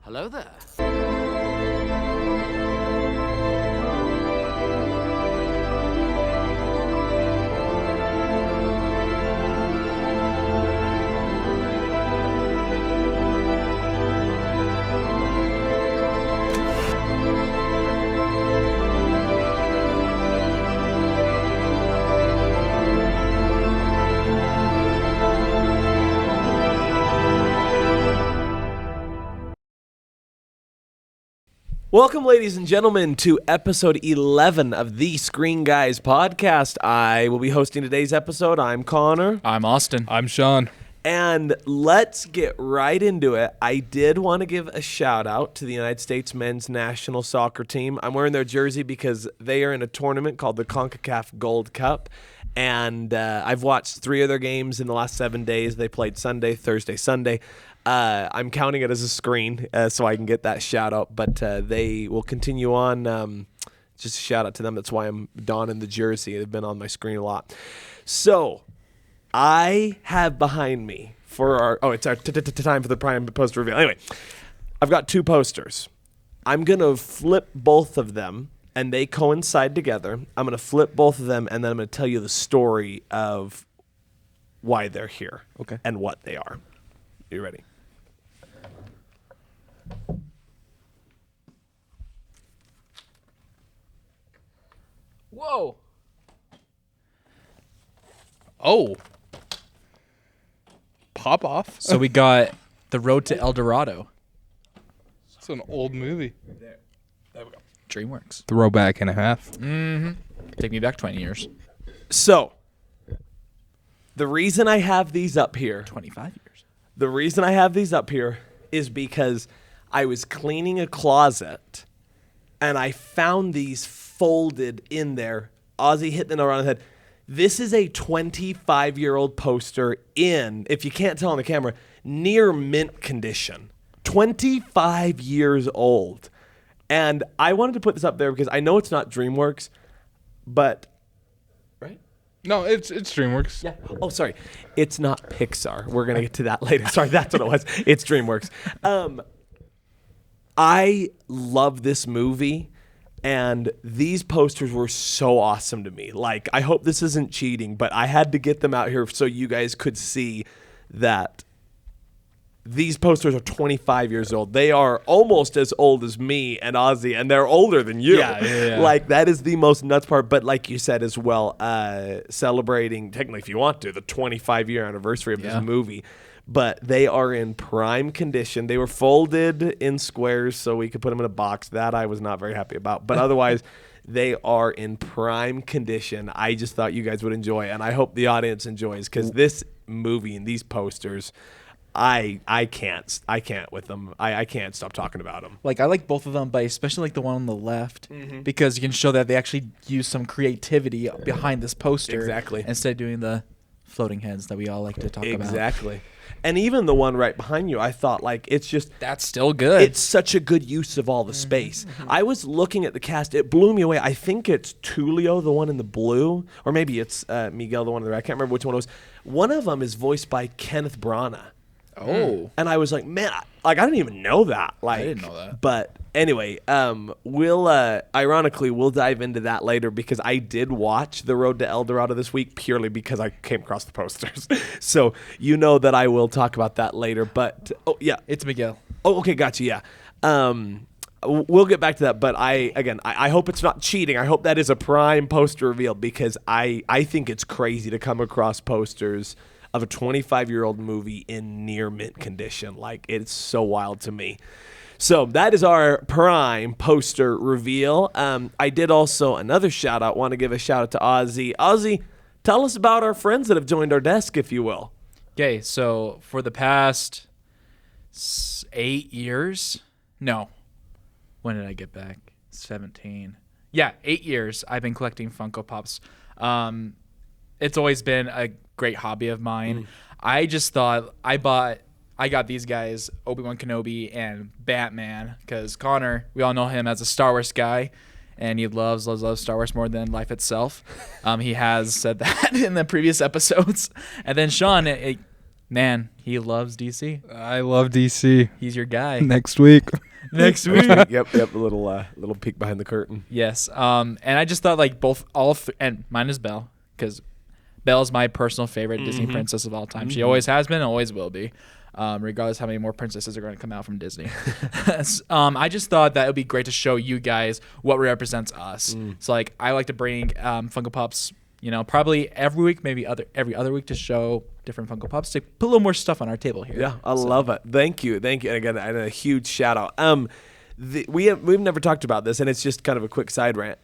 Hello there. Welcome, ladies and gentlemen, to episode 11 of the Screen Guys podcast. I will be hosting today's episode. I'm Connor. I'm Austin. I'm Sean. And let's get right into it. I did want to give a shout out to the United States men's national soccer team. I'm wearing their jersey because they are in a tournament called the CONCACAF Gold Cup. And I've watched 3 of their games in the last 7 days. They played Sunday, Thursday, Sunday. I'm counting it as a screen so I can get that shout out, but they will continue on. Just a shout out to them. That's why I'm donning the jersey. They've been on my screen a lot. So I have behind me for our, it's our time for the prime poster reveal. Anyway, I've got 2 posters. I'm going to flip both of them and they coincide together. I'm going to flip both of them and then I'm going to tell you the story of why they're here and what they are. You ready? Whoa. Oh. Pop off. So we got The Road to El Dorado. It's an old movie. There we go. DreamWorks. Throwback and a half. Take me back 20 years. So, the reason I have these up here, 25 years. the reason I have these up here is because I was cleaning a closet and I found these folded in there. Ozzy hit the nail on the head. This is a 25-year-old poster in, if you can't tell on the camera, near mint condition. 25 years old. And I wanted to put this up there because I know it's not DreamWorks, but, right? No, it's DreamWorks. Yeah. Oh, sorry. It's not Pixar. We're going to get to that later. Sorry, that's what it was. It's DreamWorks. I love this movie, and these posters were so awesome to me. Like, I hope this isn't cheating, but I had to get them out here so you guys could see that these posters are 25 years old. They are almost as old as me and Ozzy, and they're older than you. Yeah. Like, that is the most nuts part. But like you said as well, celebrating, technically if you want to, the 25-year anniversary of this movie. But they are in prime condition. They were folded in squares so we could put them in a box. That I was not very happy about. But otherwise, they are in prime condition. I just thought you guys would enjoy, and I hope the audience enjoys, because this movie and these posters, I can't with them. I can't stop talking about them. Like, I like both of them, but especially like the one on the left, because you can show that they actually use some creativity behind this poster. Exactly. Instead of doing the floating heads that we all like to talk about. Exactly. And even the one right behind you, I thought, like, it's just... That's still good. It's such a good use of all the space. I was looking at the cast. It blew me away. I think it's Tulio, the one in the blue, or maybe it's Miguel, the one in the red. I can't remember which one it was. One of them is voiced by Kenneth Branagh. Oh. And I was like, man, I didn't even know that. Like, I didn't know that. But anyway, we'll dive into that later, because I did watch The Road to El Dorado this week purely because I came across the posters. So you know that I will talk about that later. But, oh, yeah. It's Miguel. Oh, okay, gotcha, yeah. We'll get back to that, but I hope it's not cheating. I hope that is a prime poster reveal, because I think it's crazy to come across posters of a 25-year-old movie in near mint condition. Like, it's so wild to me. So that is our prime poster reveal. I did also, another shout out, want to give a shout out to Ozzy. Ozzy, tell us about our friends that have joined our desk, if you will. Okay, so for the past 8 years, no, when did I get back? 17. Yeah, 8 years I've been collecting Funko Pops. It's always been a great hobby of mine. I just thought I got these guys, Obi-Wan Kenobi and Batman, because Connor, we all know him as a Star Wars guy, and he loves Star Wars more than life itself. He has said that in the previous episodes. And then Sean, Man, he loves DC. I love DC. He's your guy. Next week. Next week. Yep. A little peek behind the curtain. Yes. And I just thought like and mine is Belle, because Belle's my personal favorite Disney princess of all time. She always has been and always will be. Regardless how many more princesses are going to come out from Disney. I just thought that it would be great to show you guys what represents us. So like I like to bring Funko Pops, probably every week, maybe every other week, to show different Funko Pops, to put a little more stuff on our table here. Yeah, I love it. Thank you. And again, and a huge shout out. We've never talked about this, and it's just kind of a quick side rant.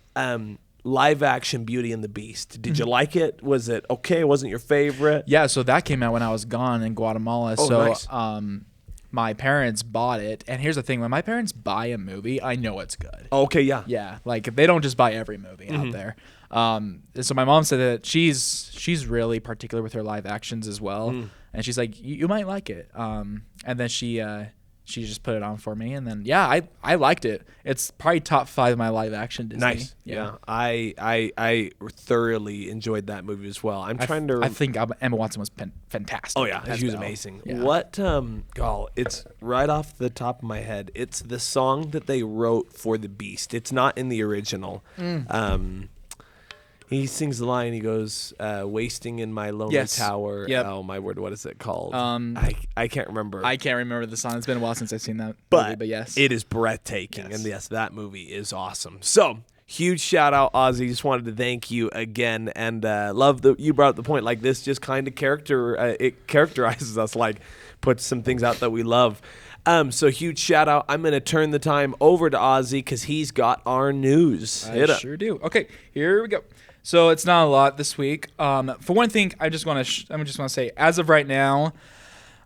Live action Beauty and the Beast. Did you like it? Was it okay? Wasn't your favorite? Yeah, so that came out when I was gone in Guatemala. Oh, so nice. My parents bought it. And here's the thing, when my parents buy a movie, I know it's good. Okay, yeah. Yeah, like they don't just buy every movie out there. So my mom said that she's really particular with her live actions as well. And she's like, you might like it. And then she just put it on for me, and then I liked it. It's probably top 5 of my live action Disney. Nice. Yeah. I thoroughly enjoyed that movie as well. I think Emma Watson was fantastic. Oh yeah, as she was Belle. amazing. Yeah. What it's right off the top of my head. It's the song that they wrote for the Beast. It's not in the original. He sings the line. He goes, "Wasting in my lonely tower." Yep. Oh my word, what is it called? I can't remember. I can't remember the song. It's been a while since I've seen that movie, but yes, it is breathtaking, and yes, that movie is awesome. So huge shout out, Ozzy. Just wanted to thank you again, and love that you brought up the point. Like this, just kind of it characterizes us. Like puts some things out that we love. So huge shout out. I'm going to turn the time over to Ozzy because he's got our news. I sure do. Okay, here we go. So it's not a lot this week. For one thing, I just want to say, as of right now,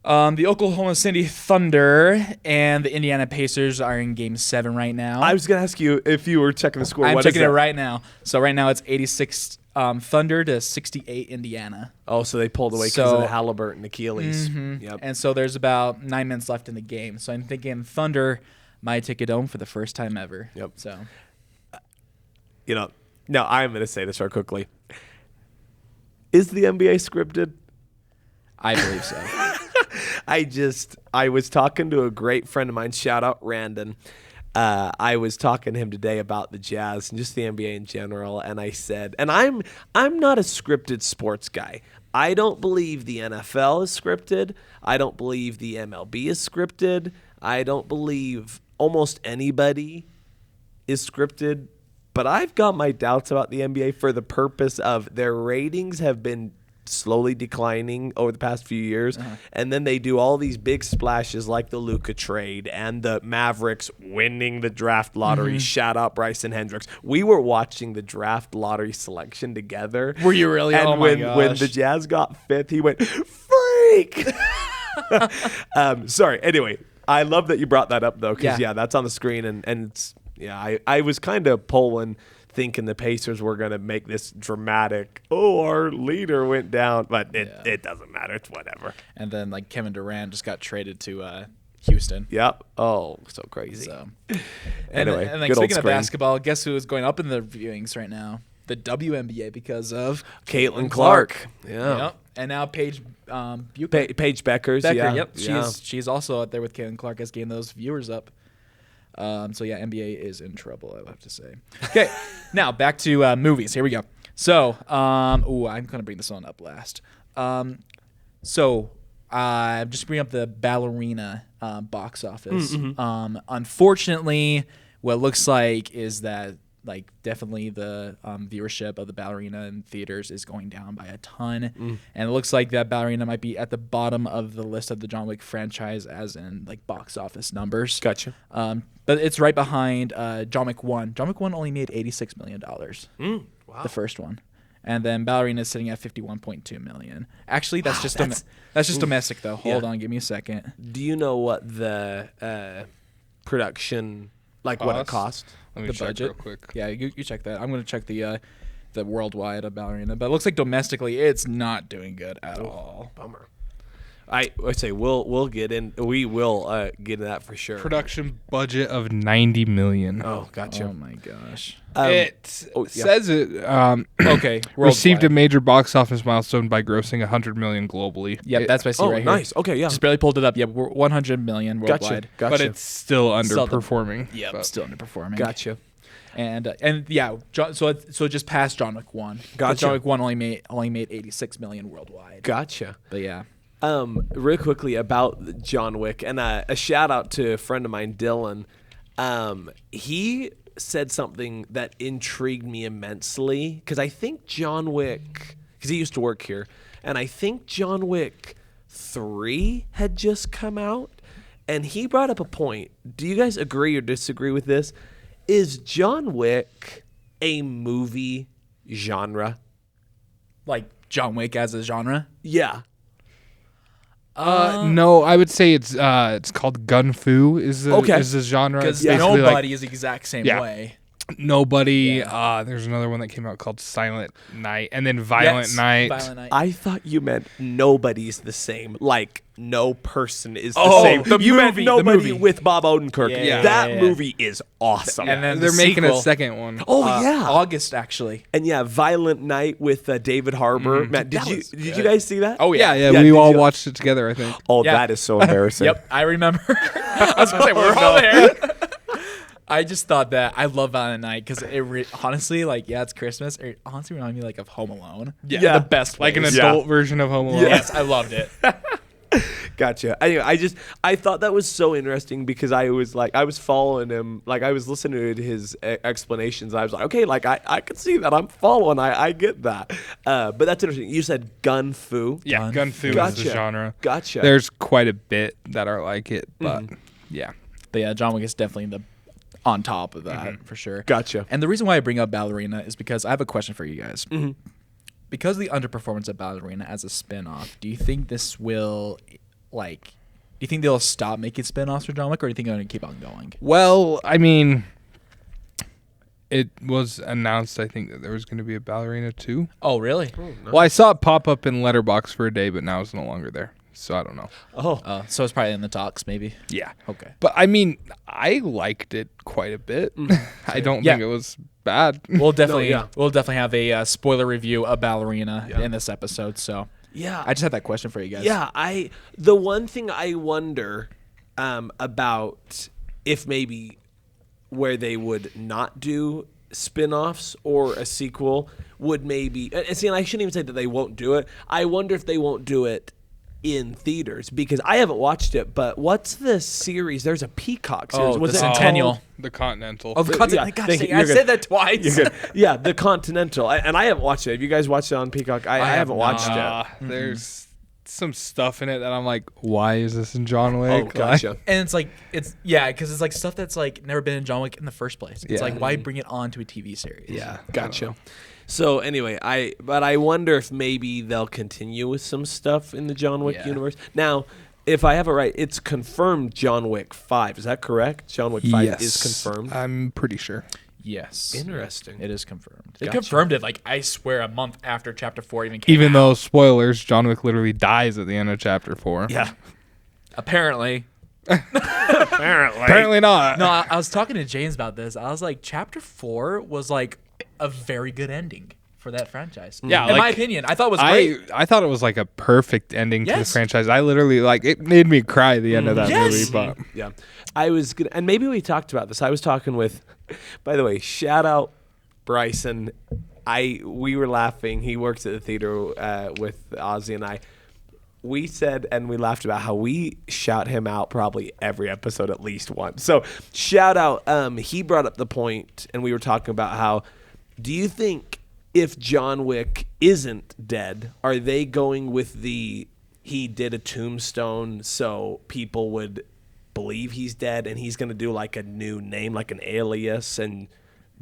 the Oklahoma City Thunder and the Indiana Pacers are in Game 7 right now. I was going to ask you if you were checking the score. I'm checking it right now. So right now it's 86 Thunder to 68 Indiana. Oh, so they pulled away because of the Halliburton Achilles. Yep. And so there's about 9 minutes left in the game. So I'm thinking Thunder might take it home for the first time ever. Yep. So, no, I'm going to say this real quickly. Is the NBA scripted? I believe so. I was talking to a great friend of mine, shout out Randon. I was talking to him today about the Jazz and just the NBA in general, and I said, and I'm not a scripted sports guy. I don't believe the NFL is scripted. I don't believe the MLB is scripted. I don't believe almost anybody is scripted. But I've got my doubts about the NBA for the purpose of their ratings have been slowly declining over the past few years. And then they do all these big splashes like the Luka trade and the Mavericks winning the draft lottery. Shout out Bryson Hendricks. We were watching the draft lottery selection together. Were you really? And oh my gosh. When the Jazz got 5th, he went, freak! Sorry. Anyway, I love that you brought that up, though, because, that's on the screen. And it's, I was kind of pulling, thinking the Pacers were going to make this dramatic, our leader went down, but it doesn't matter. It's whatever. And then, like, Kevin Durant just got traded to Houston. Yep. Oh, so crazy. So. Anyway, and like, good old speaking of screen. basketball, guess who is going up in the viewings right now? The WNBA because of Caitlin Clark. Yeah. Yep. And now Paige Bucher. Paige Beckers. Becker, yeah. yep. Yeah. She's also out there with Caitlin Clark, has gained those viewers up. NBA is in trouble, I would have to say. Okay, now back to movies. Here we go. So, I'm going to bring this one up last. I'm just bringing up the Ballerina box office. Unfortunately, what it looks like is that definitely the viewership of the Ballerina in theaters is going down by a ton. And it looks like that Ballerina might be at the bottom of the list of the John Wick franchise as in box office numbers. Gotcha. But it's right behind John Wick 1. John Wick 1 only made $86 million. Wow. The first one. And then Ballerina is sitting at $51.2 million. Actually, that's just domestic though. Hold on, give me a second. Do you know what the production what it cost? Let me The check budget? real quick. Yeah, you check that. I'm going to check the worldwide of Ballerina, but it looks like domestically it's not doing good at all. Bummer. I'd say we will get into that for sure. Production budget of $90 million. Oh, gotcha. Oh my gosh. It yeah. says it Okay. received a worldwide. major box office milestone by grossing $100 million globally. Yep, that's what I see Oh, right nice. here. Okay, yeah. Just barely pulled it up. Yeah, we're 100 million worldwide. Gotcha. But it's still Still the- underperforming. Yep, But still underperforming. Gotcha. And yeah, so it just passed John Wick 1. 'Cause Gotcha. John Wick 1 only made 86 million worldwide. Gotcha. But yeah. Real quickly about John Wick, and a shout out to a friend of mine, Dylan. He said something that intrigued me immensely because I think John Wick, because he used to work here, and I think John Wick 3 had just come out, and he brought up a point. Do you guys agree or disagree with this? Is John Wick a movie genre? Like John Wick as a genre? Yeah. no, I would say it's called gun fu is the genre. Because It's basically Nobody is the exact same Yeah. way. Nobody. There's another one that came out called Silent Night, and then Violent Yes, Night. Violent Night. I thought you meant nobody's the same. Like no person is the Oh, same. the You meant movie, the nobody movie. with Bob Odenkirk. Yeah, that yeah, yeah. movie is awesome. And then They're the making sequel, a second one. oh yeah, August actually. and yeah, Violent Night with David Harbour. Matt, did That you was did you good. guys see that? Oh Yeah, Yeah, we did all you- watched it together, I think. Oh, Yeah. that is so embarrassing. Yep, I remember. I was gonna say we're all there. I just thought that I love Violent Night because honestly, like, yeah, it's Christmas. It honestly reminded me like of Home Alone. Yeah. the best Like an ways. adult version of Home Alone. Yes, I loved it. Gotcha. Anyway, I thought that was so interesting because I was following him, like I was listening to his explanations. I was like, okay, like I could see that. I'm following. I get that. But that's interesting. You said gun fu. Yeah, gun fu is Gotcha. the genre. Gotcha. There's quite a bit that are like it, but yeah. But yeah, John Wick is definitely on top of that for sure. Gotcha. And the reason why I bring up Ballerina is because I have a question for you guys. Because of the underperformance of Ballerina as a spin-off, do you think this will, do you think they'll stop making spin-offs for John Wick, or do you think they're going to keep on going? Well, I mean, it was announced, I think, that there was going to be a Ballerina 2. Oh, really? Well, I saw it pop up in Letterbox for a day, but now it's no longer there. So I don't know. Oh, So it's probably in the talks, maybe. Yeah. Okay. But I mean, I liked it quite a bit. I don't Yeah. think it was bad. We'll definitely yeah. have a spoiler review of Ballerina in this episode. So yeah. I just had that question for you guys. Yeah, the one thing I wonder about if maybe where they would not do spin-offs or a sequel would maybe and see, and I shouldn't even say that they won't do it. I wonder if they won't do it in theaters because I haven't watched it, but what's the series? There's a Peacock series. Oh, Was the it Centennial. called- The Continental. Oh, the Yeah, Continental. thank you. I You're said good. that twice. You're good. Yeah, the Continental. And I haven't watched it. Have you guys watched it on Peacock? I have haven't watched it. There's some stuff in it that I'm like, why is this in John Wick? Oh, gotcha. And it's like because it's like stuff that's like never been in John Wick in the first place. It's Yeah. like why bring it on to a TV series? Yeah. Gotcha. So anyway, I wonder if maybe they'll continue with some stuff in the John Wick Yeah. universe. Now, if I have it right, it's confirmed John Wick 5. Is that correct? John Wick 5 is confirmed. I'm pretty sure. Yes. Interesting. It is confirmed. They Gotcha. confirmed it like I swear a month after Chapter 4 even came Even out. though, spoilers, John Wick literally dies at the end of chapter 4. Yeah. Apparently. Apparently not. No, I was talking to James about this. I was like, Chapter 4 was like a very good ending for that franchise. Yeah, in my like, opinion, I thought it was great. I thought it was like a perfect ending to the Yes. franchise. I literally it made me cry at the end of that Yes. movie. But Yeah. I was gonna, and maybe we talked about this. I was talking with, by the way, shout out Bryson. We were laughing. He works at the theater with Ozzy and I. We said and we laughed about how we shout him out probably every episode at least once. So shout out. He brought up the point, and we were talking about how. Do you think if John Wick isn't dead, are they going with he did a tombstone so people would believe he's dead, and he's going to do like a new name, like an alias, and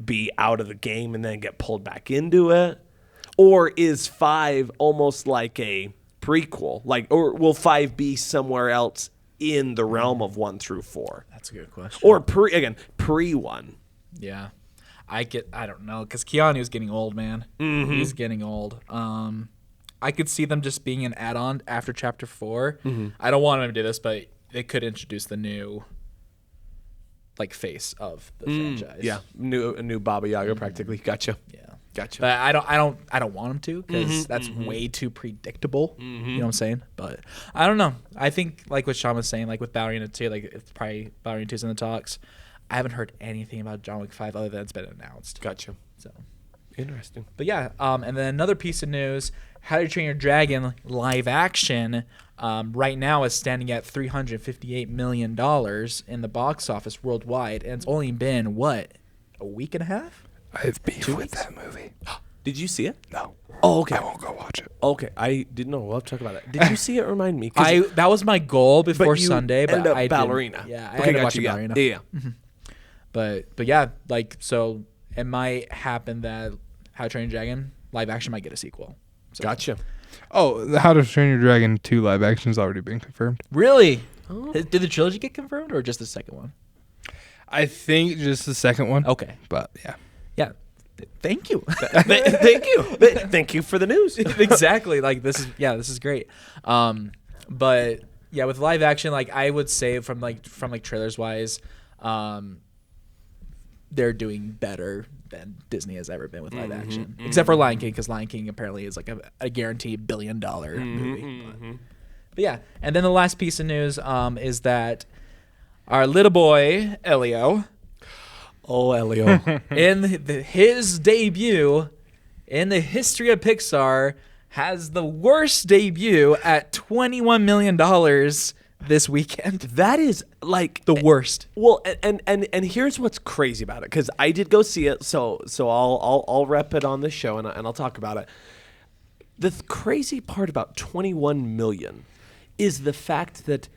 be out of the game and then get pulled back into it? Or is 5 almost like a prequel? Or will 5 be somewhere else in the realm of 1 through 4? That's a good question. Or pre-1? Yeah. I don't know, because Keanu's getting old, man. He's getting old. I could see them just being an add-on after Chapter 4. Mm-hmm. I don't want them to do this, but they could introduce the new like face of the franchise. Yeah, a new Baba Yaga practically. Gotcha. Yeah. Gotcha. But I don't want them to because that's way too predictable. You know what I'm saying? But I don't know. I think like what Sean was saying, like with Ballerina 2, like it's probably Ballerina 2's in the talks. I haven't heard anything about John Wick 5 other than it's been announced. Gotcha. So, Interesting. but yeah. And then another piece of news: How to Train Your Dragon live action. Right now is standing at $358 million in the box office worldwide, and it's only been what, a week and a half? I have beef with that movie. Did you see it? No. Oh, okay. I won't go watch it. Okay, I didn't know. We'll have to talk about it. Did you see it? Remind me. 'Cause That was my goal before you Sunday, but ended up I Ballerina. didn't. Yeah, I Okay, ended up gotcha. watching Yeah. Ballerina. Yeah. But yeah, like so it might happen that How to Train Your Dragon live action might get a sequel. So. Gotcha. Oh, the How to Train Your Dragon 2 live action's already been confirmed. Really? Oh. Did the trilogy get confirmed or just the second one? I think just the second one. Okay. But yeah. Yeah. Thank you. Thank you. Thank you for the news. Exactly. Like this is great. But yeah, with live action, like I would say from trailers wise, they're doing better than Disney has ever been with live action, except for Lion King, because Lion King apparently is like a guaranteed $1 billion movie. But yeah, and then the last piece of news is that our little boy Elio, Elio. in his debut in the history of Pixar, has the worst debut at $21 million this weekend. That is like The worst. Well, and here's what's crazy about it, because I did go see it, so I'll rep it on the show and I'll talk about it. The crazy part about 21 million is the fact that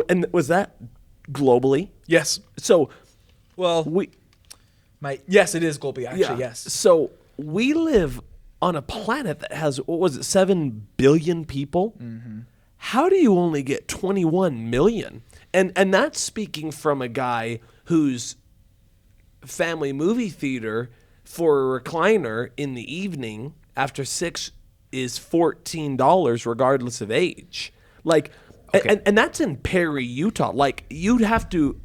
and was that globally? Yes. So Well, yes, it is globally actually. Yes. So we live on a planet that has, what was it, 7 billion people? How do you only get 21 million? And that's speaking from a guy whose family movie theater for a recliner in the evening after 6 is $14 regardless of age. Like, Okay. and that's in Perry, Utah. Like, you'd have to,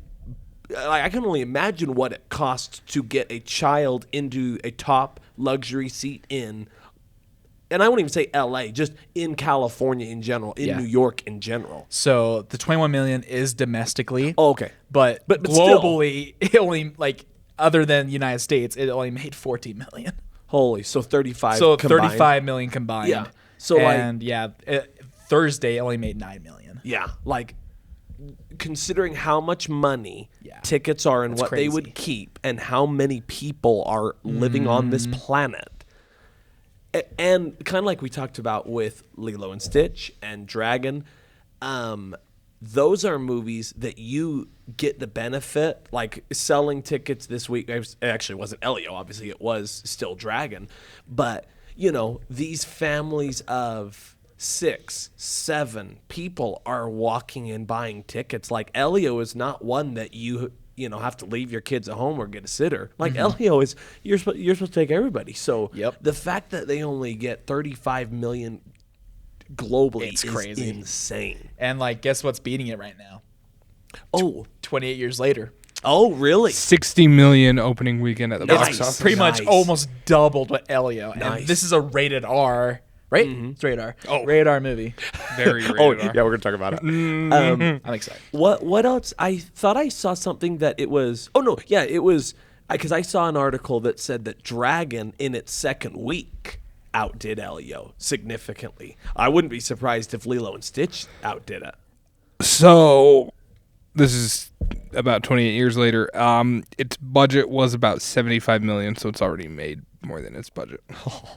I can only imagine what it costs to get a child into a top luxury seat in, and I wouldn't even say LA, just in California in general, in Yeah. New York in general. So the 21 million is domestically. Oh, okay. But still. globally, it only other than the United States, it only made 14 million. Holy, so 35 So combined. 35 million combined. Yeah. So, and Thursday only made 9 million. Yeah, like, considering how much money Yeah. tickets are and That's what they would crazy. keep and how many people are living on this planet. And kind of like we talked about with Lilo and Stitch and Dragon, those are movies that you get the benefit, like selling tickets this week. It actually wasn't Elio, obviously it was still Dragon, but these families of 6, 7 people are walking and buying tickets. Like, Elio is not one that you have to leave your kids at home or get a sitter. Like, Elio is, you're supposed to take everybody. So Yep. the fact that they only get 35 million globally It's is crazy. insane. And guess what's beating it right now? Oh, 28 years later. really? 60 million opening weekend at the Nice. box office. Pretty much Nice. almost doubled what Elio. Nice. And this is a rated R, right? It's rated R. Oh. Rated R movie. Very rated Oh, R. yeah, we're gonna talk about it. I'm excited. What else? I thought I saw something that it was. Oh no, yeah, it was because I saw an article that said that Dragon in its second week outdid Elio significantly. I wouldn't be surprised if Lilo and Stitch outdid it. So, this is about 28 years later. Its budget was about 75 million, so it's already made more than its budget.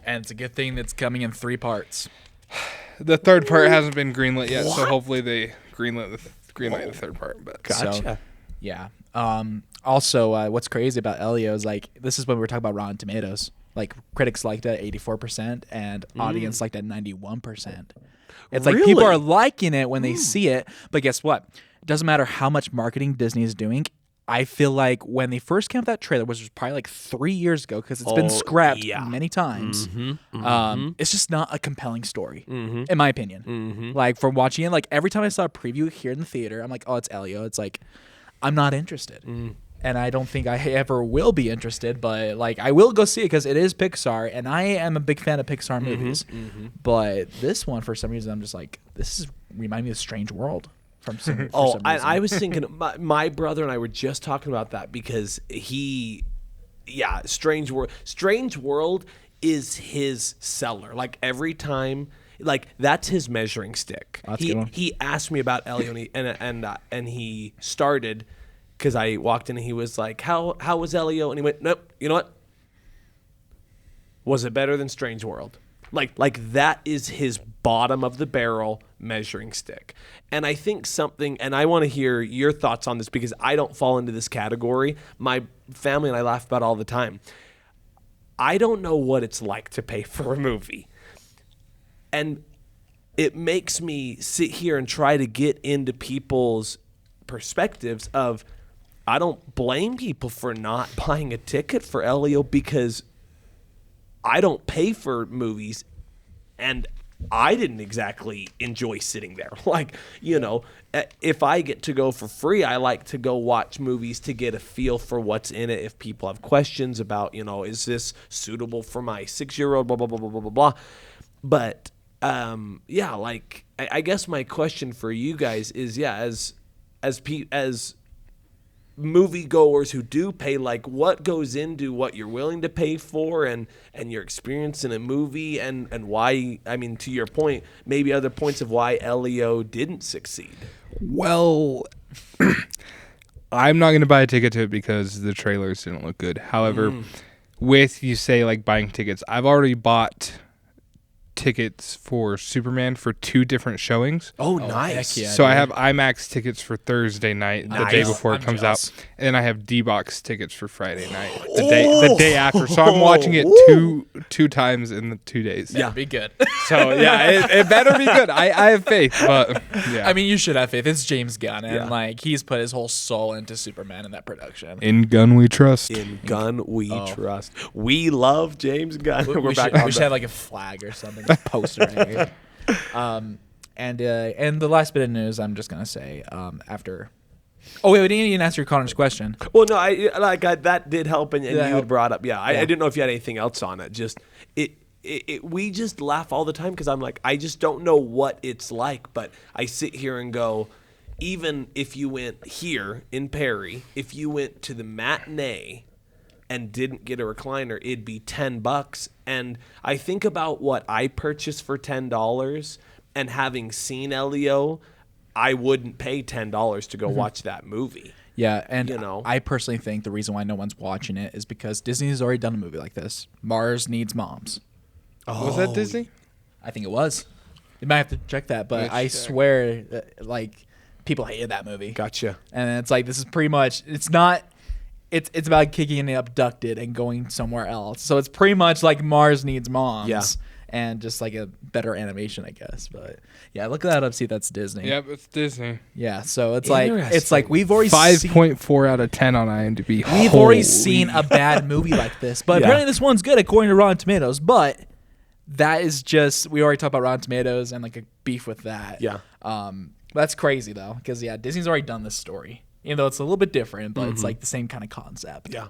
And it's a good thing that's coming in 3 parts. The third part hasn't been greenlit yet, so hopefully they greenlight the third part. But Gotcha. So, yeah. Also, what's crazy about Elio is this is when we were talking about Rotten Tomatoes. Critics liked it at 84% and audience liked it at 91%. It's like people Really? are liking it when they see it, but guess what? It doesn't matter how much marketing Disney is doing. I feel like when they first came out with that trailer, which was probably like 3 years ago, because it's been scrapped many times. It's just not a compelling story, in my opinion. Like from watching it, like every time I saw a preview here in the theater, I'm like, oh, it's Elio. It's like, I'm not interested, and I don't think I ever will be interested. But like, I will go see it because it is Pixar, and I am a big fan of Pixar movies. But this one, for some reason, I'm just like, this is remind me of Strange World. I was thinking, my brother and I were just talking about that because Strange World is his seller. Like every time, like that's his measuring stick. He asked me about Elio and he started because I walked in and he was like, how was Elio? And he went, nope. You know what? Was it better than Strange World? Like that is his bottom of the barrel measuring stick. And I think and I want to hear your thoughts on this because I don't fall into this category. My family and I laugh about it all the time. I don't know what it's like to pay for a movie. And it makes me sit here and try to get into people's perspectives of, I don't blame people for not buying a ticket for Elio because I don't pay for movies, and I didn't exactly enjoy sitting there. Like, you know, if I get to go for free, I like to go watch movies to get a feel for what's in it. If people have questions about, you know, is this suitable for my 6-year-old, blah, blah, blah, blah, blah, blah, blah. But, like, I guess my question for you guys is, as moviegoers who do pay, like what goes into what you're willing to pay for and your experience in a movie and why, I mean, to your point, maybe other points of why Elio didn't succeed. Well, I'm not going to buy a ticket to it because the trailers didn't look good. However, with you say like buying tickets, I've already bought tickets for Superman for 2 different showings. Oh, nice. Yeah, so I have IMAX tickets for Thursday night, the day before it comes jealous. out, and then I have D-Box tickets for Friday night, the day after. So I'm watching it two times in the 2 days. Yeah, be good. So yeah, it better be good. I have faith, but yeah. I mean, you should have faith. It's James Gunn, and like he's put his whole soul into Superman in that production. In Gunn we trust. In Gunn we trust. We love James Gunn. We should have like a flag or something, a poster right here. And the last bit of news, I'm just gonna say after. Oh wait, we didn't even answer Connor's question. Well, no, that did help, and you had brought up. I didn't know if you had anything else on it. Just we just laugh all the time because I'm like, I just don't know what it's like, but I sit here and go, even if you went here in Perry, if you went to the matinee and didn't get a recliner, it'd be $10. And I think about what I purchased for $10, and having seen Elio, I wouldn't pay $10 to go watch that movie. Yeah, and You know? I personally think the reason why no one's watching it is because Disney's already done a movie like this. Mars Needs Moms. Was that Disney? I think it was. You might have to check that, but I swear, like, people hated that movie. Gotcha. And it's like, this is pretty much, it's not, it's about kicking the abducted and going somewhere else. So it's pretty much like Mars Needs Moms. Yeah. And just like a better animation, I guess. But yeah, look that up, see if that's Disney. Yep, it's Disney. Yeah, so it's like we've already 5.4 out of 10 on IMDb. We've already seen a bad movie like this, but apparently this one's good according to Rotten Tomatoes. But that is just, we already talked about Rotten Tomatoes and like a beef with that. Yeah. That's crazy though, because Disney's already done this story, even though it's a little bit different, but it's like the same kind of concept. Yeah.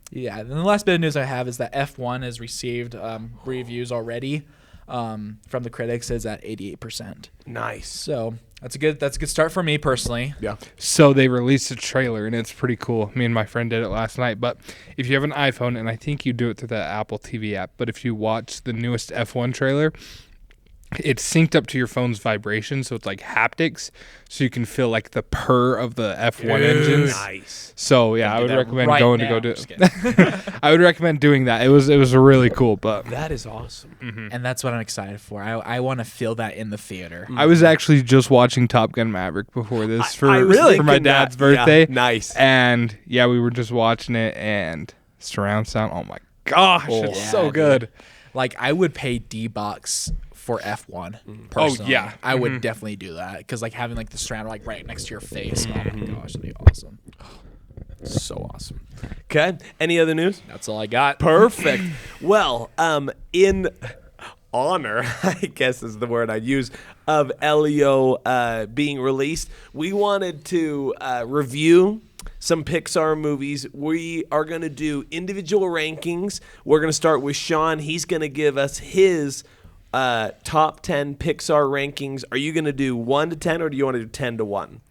Yeah, and the last bit of news I have is that F1 has received reviews already from the critics. Is at 88%. Nice. So that's a good start for me personally. Yeah. So they released a trailer, and it's pretty cool. Me and my friend did it last night. But if you have an iPhone, and I think you do it through the Apple TV app, but if you watch the newest F1 trailer, it's synced up to your phone's vibration, so it's like haptics, so you can feel like the purr of the F1 engines. Nice. So yeah, I would recommend right going now. to go do Just it. kidding. I would recommend doing that. It was really cool, but That is awesome. And that's what I'm excited for. I want to feel that in the theater. I was actually just watching Top Gun Maverick before this for I was my thinking dad's that. birthday. Yeah, nice. And yeah, we were just watching it, and surround sound. Oh my gosh, it's so dude. good. Like I would pay D-Box for F1. Oh, Personally. yeah. I would definitely do that because like having like the surround like right next to your face. Oh my gosh, that'd be awesome. So awesome. Okay. Any other news? That's all I got. Perfect. Well, in honor, I guess is the word I'd use, of Elio being released, we wanted to review some Pixar movies. We are going to do individual rankings. We're going to start with Sean. He's going to give us his top 10 Pixar rankings. Are you going to do 1 to 10 or do you want to do 10 to 1?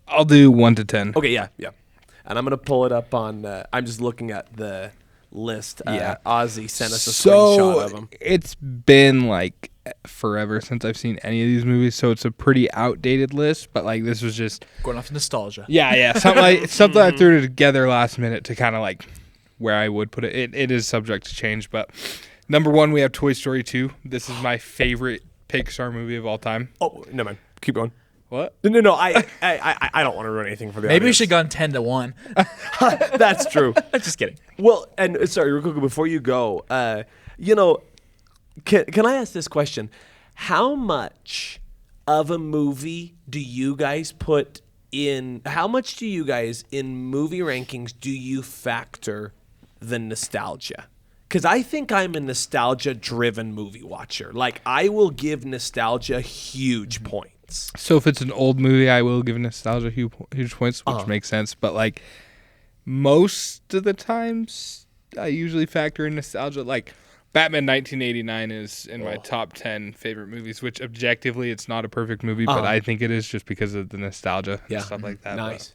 I'll do 1 to 10. Okay, yeah. And I'm going to pull it up on, I'm just looking at the list. Yeah. Ozzy sent us a screenshot of them. It's been like forever since I've seen any of these movies, so it's a pretty outdated list, but like this was just Going off nostalgia. something I threw together last minute to kind of like where I would put it. It is subject to change, but number 1 we have Toy Story 2. This is my favorite Pixar movie of all time. Oh, no, man. Keep going. What? No. I don't want to ruin anything for the Maybe we audience. should have gone 10 to 1. That's true. Just kidding. Well, and sorry, real quick before you go, can I ask this question? How much of a movie do you guys put in? How much do you guys in movie rankings do you factor the nostalgia? Because I think I'm a nostalgia-driven movie watcher. Like I will give nostalgia huge points. So if it's an old movie, I will give nostalgia huge points, which makes sense. But like most of the times, I usually factor in nostalgia. Like Batman 1989 is in my top 10 favorite movies, which objectively it's not a perfect movie, but I think it is just because of the nostalgia and stuff like that. Nice.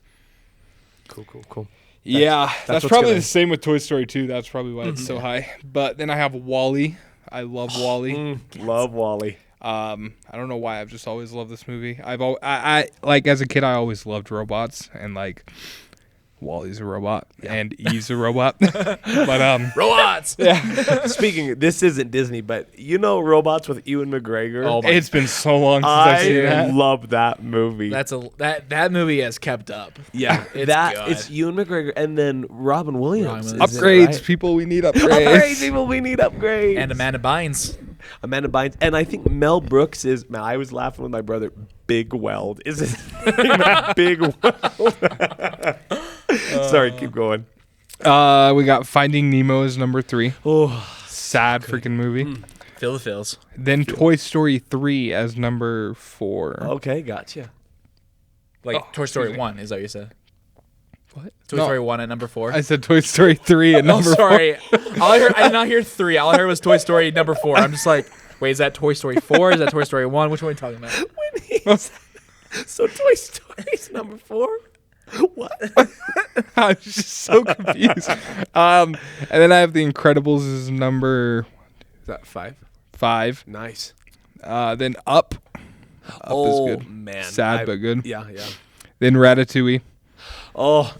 Cool. That's what's probably gonna- the same with Toy Story 2. That's probably why it's so high. But then I have WALL-E. I love WALL-E. Love Wally. I don't know why. I've just always loved this movie. I like as a kid, I always loved robots, and like Wally's a robot and Eve's a robot. But Robots. Speaking, this isn't Disney, but robots with Ewan McGregor. Oh my it's been so long since I've seen I that. love that movie. That movie has kept up. Yeah, It's good. it's Ewan McGregor and then Robin Williams. Robin is it, Upgrades, right? people. We need Upgrades, upgrades. people. We need upgrades. And Amanda Bynes. Amanda Bynes, and I think Mel Brooks is. Man, I was laughing with my brother. Big Weld is his name. Big Weld. Sorry, keep going. We got Finding Nemo as number 3. Oh, Sad freaking movie. Phil the Phils. Then Toy Story 3 as number 4. okay, gotcha. Like Toy Story excuse me. 1, is that what you said? What? Toy No, Story 1 at number 4? I said Toy Story 3 at number 4. Sorry. I did not hear 3. All I heard was Toy Story number 4. I'm just like, wait, is that Toy Story 4? Is that Toy Story 1? Which one are you talking about? So Toy Story's number 4. What? I was just so confused. And then I have The Incredibles as number Is that 5? 5. Nice. Then Up. Up is good. Man, Sad but good. Yeah. Then Ratatouille. Oh,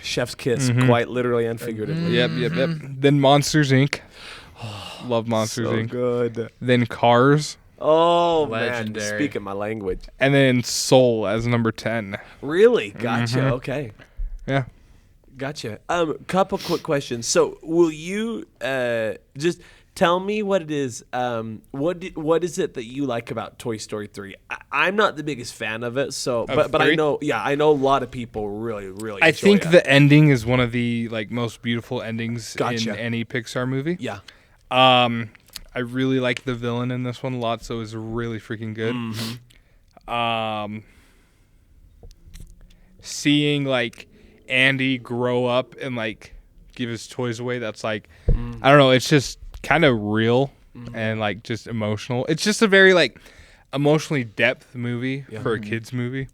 chef's kiss, quite literally and figuratively. Yep. Then Monsters Inc. Love Monsters So Inc. good. Then Cars. Oh Legendary. man, speaking my language. And then Soul as number 10. Really? Gotcha. Okay. Yeah. Gotcha. Couple quick questions. So, will you just tell me what it is? What is it that you like about Toy Story 3? I'm not the biggest fan of it, so but I 3? know I know a lot of people really I enjoy think it. the ending is one of the most beautiful endings Gotcha. in any Pixar movie. Yeah. I really like the villain in this one a lot, so it was really freaking good. Seeing Andy grow up and give his toys away, that's I don't know, it's just kind of real and just emotional. It's just a very emotionally depth movie for a kids movie.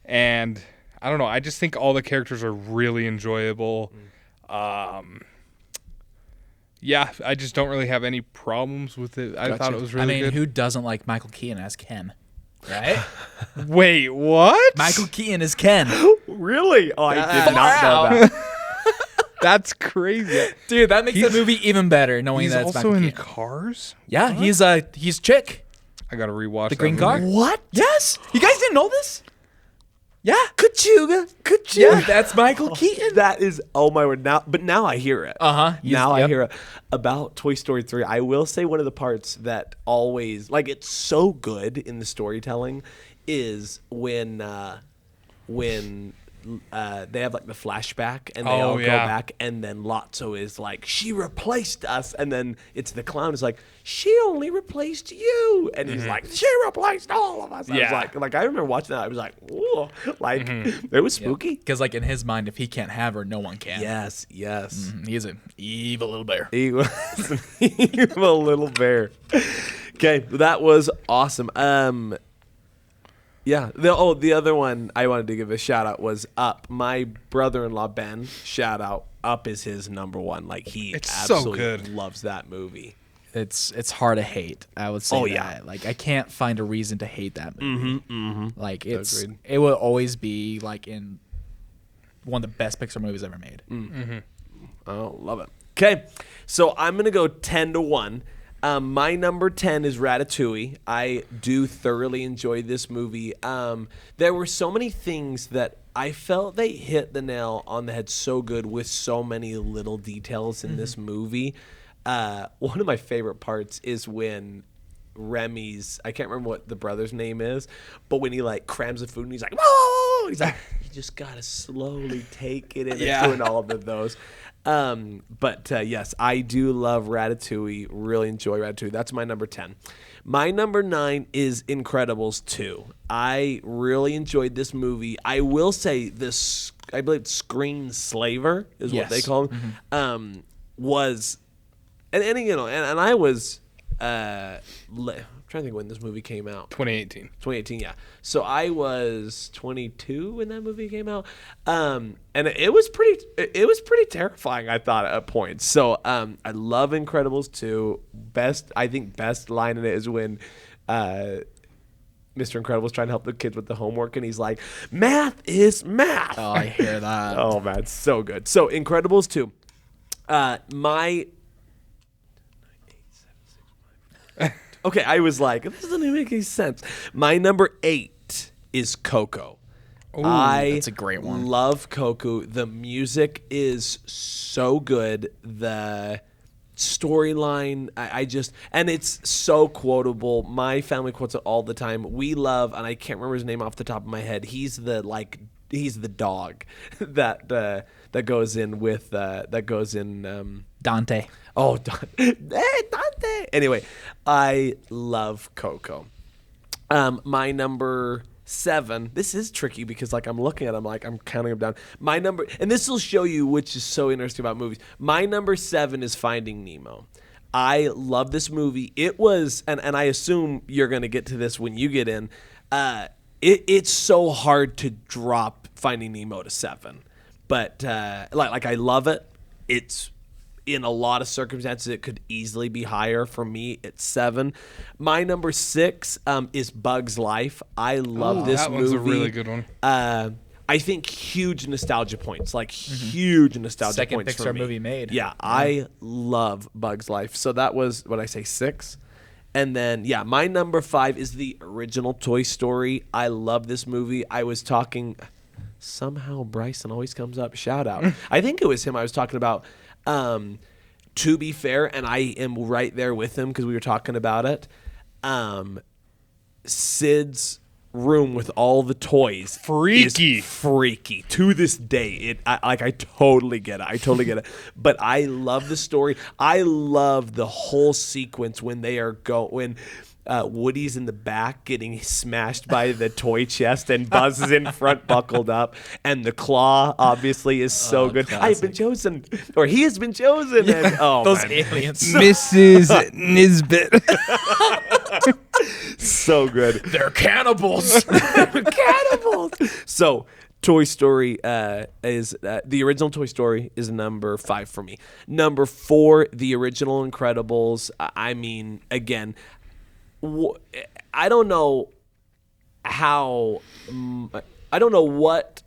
And I don't know, I just think all the characters are really enjoyable. Yeah, I just don't really have any problems with it. I thought it was really good. who doesn't like Michael Keaton as Ken? Right? Wait, what? Michael Keaton is Ken. Really? Oh, I did Far not know out. that. That's crazy. Dude, that makes the movie even better knowing He's that it's also Michael in Keaton. Cars? Yeah, he's Chick. I gotta rewatch The that green movie. car? What? Yes. You guys didn't know this? Yeah. Kachuga. Yeah, that's Michael Keaton. That is, oh my word. Now I hear it. Uh-huh. Now I Yep. hear it. About Toy Story 3, I will say one of the parts that always, like, it's so good in the storytelling is when they have like the flashback and they all go back, and then Lotso is like, she replaced us, and then it's the clown is like, she only replaced you, and he's like, she replaced all of us. I was like I remember watching that. I was like, whoa, like it was spooky. Because like in his mind, if he can't have her, no one can. Yes. He's an evil little bear. He was an evil little bear. Okay, that was awesome. Yeah. The other one I wanted to give a shout out was Up. My brother-in-law Ben, shout out. Up is his number one. Like it's absolutely so good. Loves that movie. It's hard to hate. I would say. Oh, that. yeah. Like I can't find a reason to hate that movie. Like Agreed. it will always be like in one of the best Pixar movies ever made. Oh, love it. Okay, so I'm gonna go 10-1. My number 10 is Ratatouille. I do thoroughly enjoy this movie. There were so many things that I felt they hit the nail on the head so good with so many little details in this movie. One of my favorite parts is when Remy's, I can't remember what the brother's name is, but when he like crams the food and he's like, whoa, he's like, you just gotta slowly take it in and all of those. Yes, I do love Ratatouille. Really enjoy Ratatouille. That's my number 10. My number 9 is Incredibles 2. I really enjoyed this movie. I will say this, I believe Screen Slaver is what they call him, was, and I was, I'm trying to think when this movie came out. 2018, yeah. So I was 22 when that movie came out, and it was pretty terrifying, I thought, at points. So I love Incredibles 2. Best line in it is when Mr. Incredible's trying to help the kids with the homework, and he's like, "Math is math." Oh, I hear that. Oh man, it's so good. So Incredibles 2. My Okay, I was like, this doesn't even make any sense. My number 8 is Coco. Ooh, that's a great one. Love Coco. The music is so good. The storyline, and it's so quotable. My family quotes it all the time. We love, and I can't remember his name off the top of my head. He's the dog that goes in Dante. Oh, Dante. Anyway, I love Coco. My number 7. This is tricky because like I'm looking at them, like I'm counting them down. My number, and this will show you which is so interesting about movies. My number 7 is Finding Nemo. I love this movie. It was, and I assume you're going to get to this when you get in. It's so hard to drop Finding Nemo to 7, but like I love it. It's, in a lot of circumstances, it could easily be higher. For me, it's 7. My number 6 is Bug's Life. I love this movie. That one's a really good one. I think huge nostalgia points, like huge nostalgia Second points Pixar for me. movie made. Yeah, I love Bug's Life. So that was, what I say, 6? And then, yeah, my number 5 is the original Toy Story. I love this movie. I was talking, somehow Bryson always comes up, shout out. I think it was him I was talking about. To be fair, and I am right there with him because we were talking about it, Sid's room with all the toys is freaky to this day. I totally get it. But I love the story. I love the whole sequence when they are when Woody's in the back getting smashed by the toy chest and Buzz is in front buckled up, and the claw obviously is so good. Classic. I have been chosen, or he has been chosen. And, Those man. aliens. Mrs. Nisbet. So good. They're cannibals. Cannibals. So Toy Story is the original Toy Story is number 5 for me. Number 4, the original Incredibles. I mean, again, I don't know what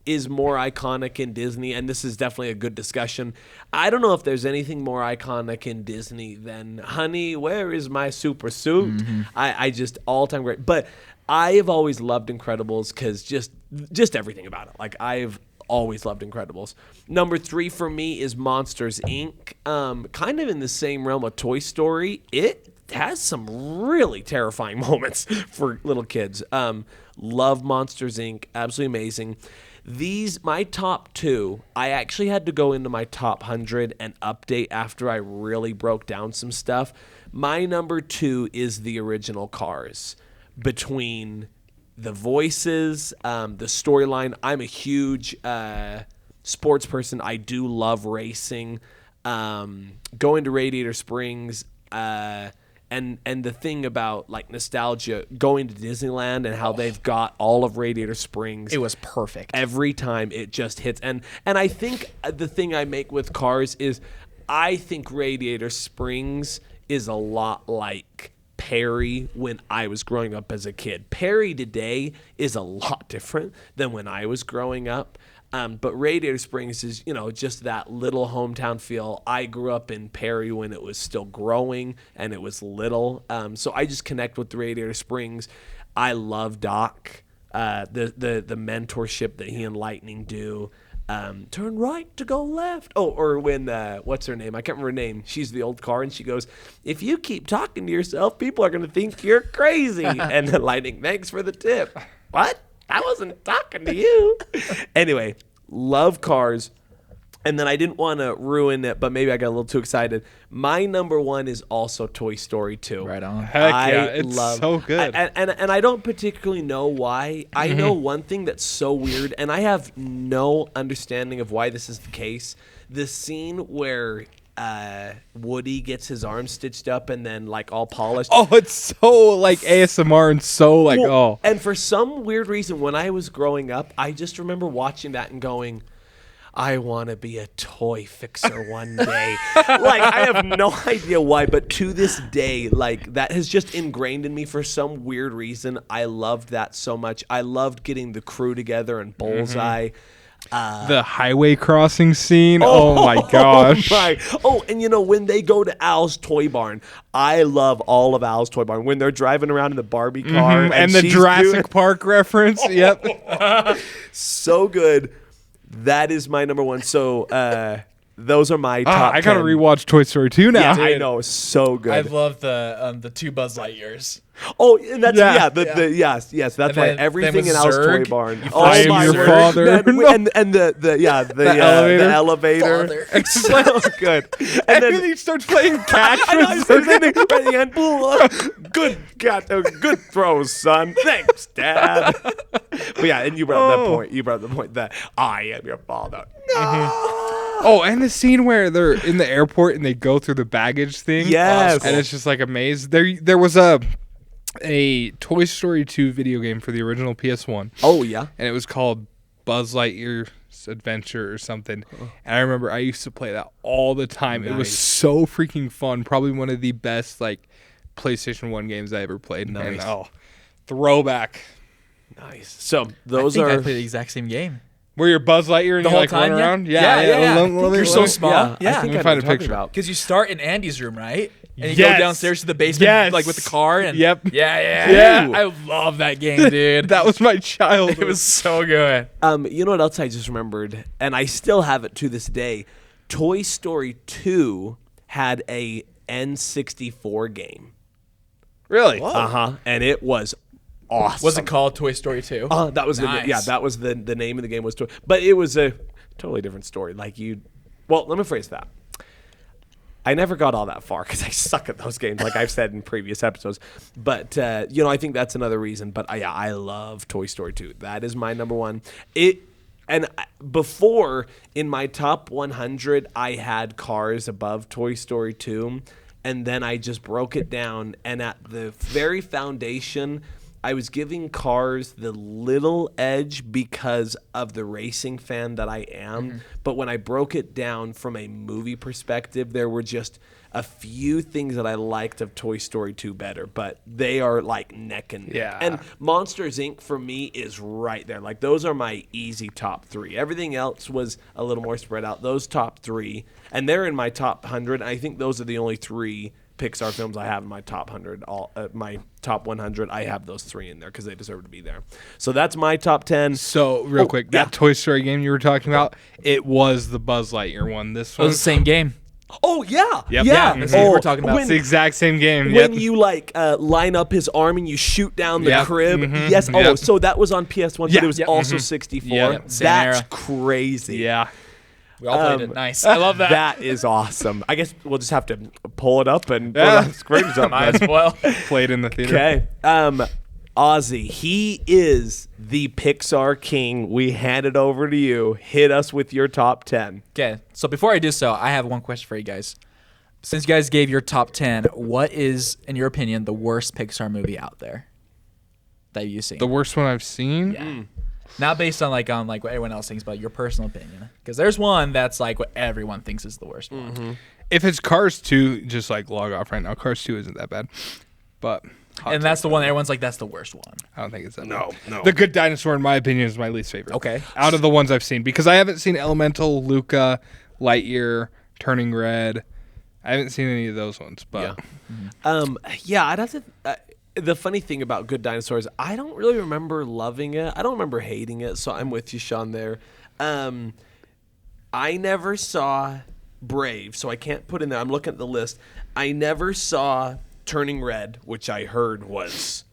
is more iconic in Disney, and this is definitely a good discussion. I don't know if there's anything more iconic in Disney than Honey, Where is My Super Suit? I just all-time great. But I have always loved Incredibles because just everything about it. Like, I've always loved Incredibles. Number 3 for me is Monsters, Inc. Kind of in the same realm of Toy Story. It has some really terrifying moments for little kids. Love Monsters, Inc. Absolutely amazing. My top 2, I actually had to go into my top 100 and update after I really broke down some stuff. My number 2 is the original Cars. Between the voices, the storyline, I'm a huge sports person. I do love racing. Going to Radiator Springs, and the thing about like nostalgia, going to Disneyland and how they've got all of Radiator Springs. It was perfect. Every time it just hits. And I think the thing I make with Cars is I think Radiator Springs is a lot like Perry when I was growing up as a kid. Perry today is a lot different than when I was growing up. But Radiator Springs is, just that little hometown feel. I grew up in Perry when it was still growing and it was little. So I just connect with the Radiator Springs. I love Doc, the mentorship that he and Lightning do. Turn right to go left. Oh, or when, what's her name? I can't remember her name. She's the old car, and she goes, if you keep talking to yourself, people are going to think you're crazy. And then Lightning, thanks for the tip. What? I wasn't talking to you. Anyway, love Cars. And then I didn't want to ruin it, but maybe I got a little too excited. My number 1 is also Toy Story 2. Right on. Heck yeah, it's so good. And I don't particularly know why. I know one thing that's so weird, and I have no understanding of why this is the case. The scene where Woody gets his arm stitched up and then like all polished. Oh, it's so like ASMR and so like, And for some weird reason, when I was growing up, I just remember watching that and going, I want to be a toy fixer one day. Like, I have no idea why, but to this day, like, that has just ingrained in me for some weird reason. I loved that so much. I loved getting the crew together and Bullseye. the highway crossing scene. Oh my gosh. And when they go to Al's Toy Barn, I love all of Al's Toy Barn. When they're driving around in the Barbie car. And the Jurassic Park reference. Yep. So good. That is my number 1. So those are my top I gotta 10. rewatch Toy Story 2 now. Yeah, I know. So good. I love the 2 Buzz Lightyears. Oh, and that's yes. That's And why then everything with in Al's Toy Zurg, Barn. you I am my your word. father. Man, and the elevator. Father. It's so good. And then he starts playing catch. I know, he's standing right at the end. Good cat, good throw, son. Thanks, Dad. But yeah, and you brought that point. You brought the point that I am your father. Oh, and the scene where they're in the airport and they go through the baggage thing. Yes. And it's just like a maze. There was a Toy Story 2 video game for the original PS1. Oh, yeah. And it was called Buzz Lightyear's Adventure or something. And I remember I used to play that all the time. Nice. It was so freaking fun. Probably one of the best like PlayStation 1 games I ever played. Nice. And throwback. Nice. So those I are. played the exact same game. Where you're Buzz Lightyear and The you whole like time, run around? Yeah. You're so small. Yeah, I think I find know a what picture. you're talking Because you start in Andy's room, right? And you Yes. go downstairs to the basement, Yes. like with the car. And Yep. Yeah. Ooh. I love that game, dude. That was my childhood. It was so good. You know what else I just remembered? And I still have it to this day. Toy Story 2 had a N64 game. Really? And it was awesome. Was it called Toy Story 2? That was Nice. that was the name of the game was Toy. But it was a totally different story. Like let me phrase that. I never got all that far because I suck at those games, like I've said in previous episodes. But I think that's another reason. But I love Toy Story 2. That is my number 1. Before in my top 100, I had Cars above Toy Story 2, and then I just broke it down. And at the very foundation, I was giving Cars the little edge because of the racing fan that I am. But when I broke it down from a movie perspective, there were just a few things that I liked of Toy Story 2 better, but they are like neck and neck. Yeah. And Monsters Inc. for me is right there. Like those are my easy top 3. Everything else was a little more spread out. Those top 3, and they're in my top 100. I think those are the only 3 Pixar films I have in my top 100. My top 100, I have those 3 in there because they deserve to be there. So that's my top 10. So real quick, that Toy Story game you were talking about, it was the Buzz Lightyear one. This It one was the same game. Oh yeah, Yep. yeah. Yeah, Oh, we're talking about It's the exact same game. when Yep. you like line up his arm and you shoot down the Yep. crib. Mhm. Yes. Oh, Yep. so that was on PS1, Yeah. but it was Yep. also 64. Yep. Same That's era. crazy. Yeah. We all played it. Nice. I love that. That is awesome. I guess we'll just have to pull it up and Yeah. put on screens up. Might as well. Played in the theater. Okay. Ozzy, he is the Pixar king. We hand it over to you. Hit us with your top 10. Okay, so before I do so, I have one question for you guys. Since you guys gave your top 10, what is, in your opinion, the worst Pixar movie out there that you've seen? The worst one I've seen? Yeah. Not based on like what everyone else thinks, but your personal opinion. Because there's one that's like what everyone thinks is the worst one. If it's Cars 2, just like log off right now. Cars 2 isn't that bad. But And that's the one everyone's like, that's the worst one. I don't think it's that No, bad. no. The Good Dinosaur, in my opinion, is my least favorite. Okay. Out of the ones I've seen. Because I haven't seen Elemental, Luca, Lightyear, Turning Red. I haven't seen any of those ones. But I'd have to. The funny thing about Good Dinosaurs, I don't really remember loving it. I don't remember hating it, so I'm with you, Sean, there. I never saw Brave, so I can't put in there. I'm looking at the list. I never saw Turning Red, which I heard was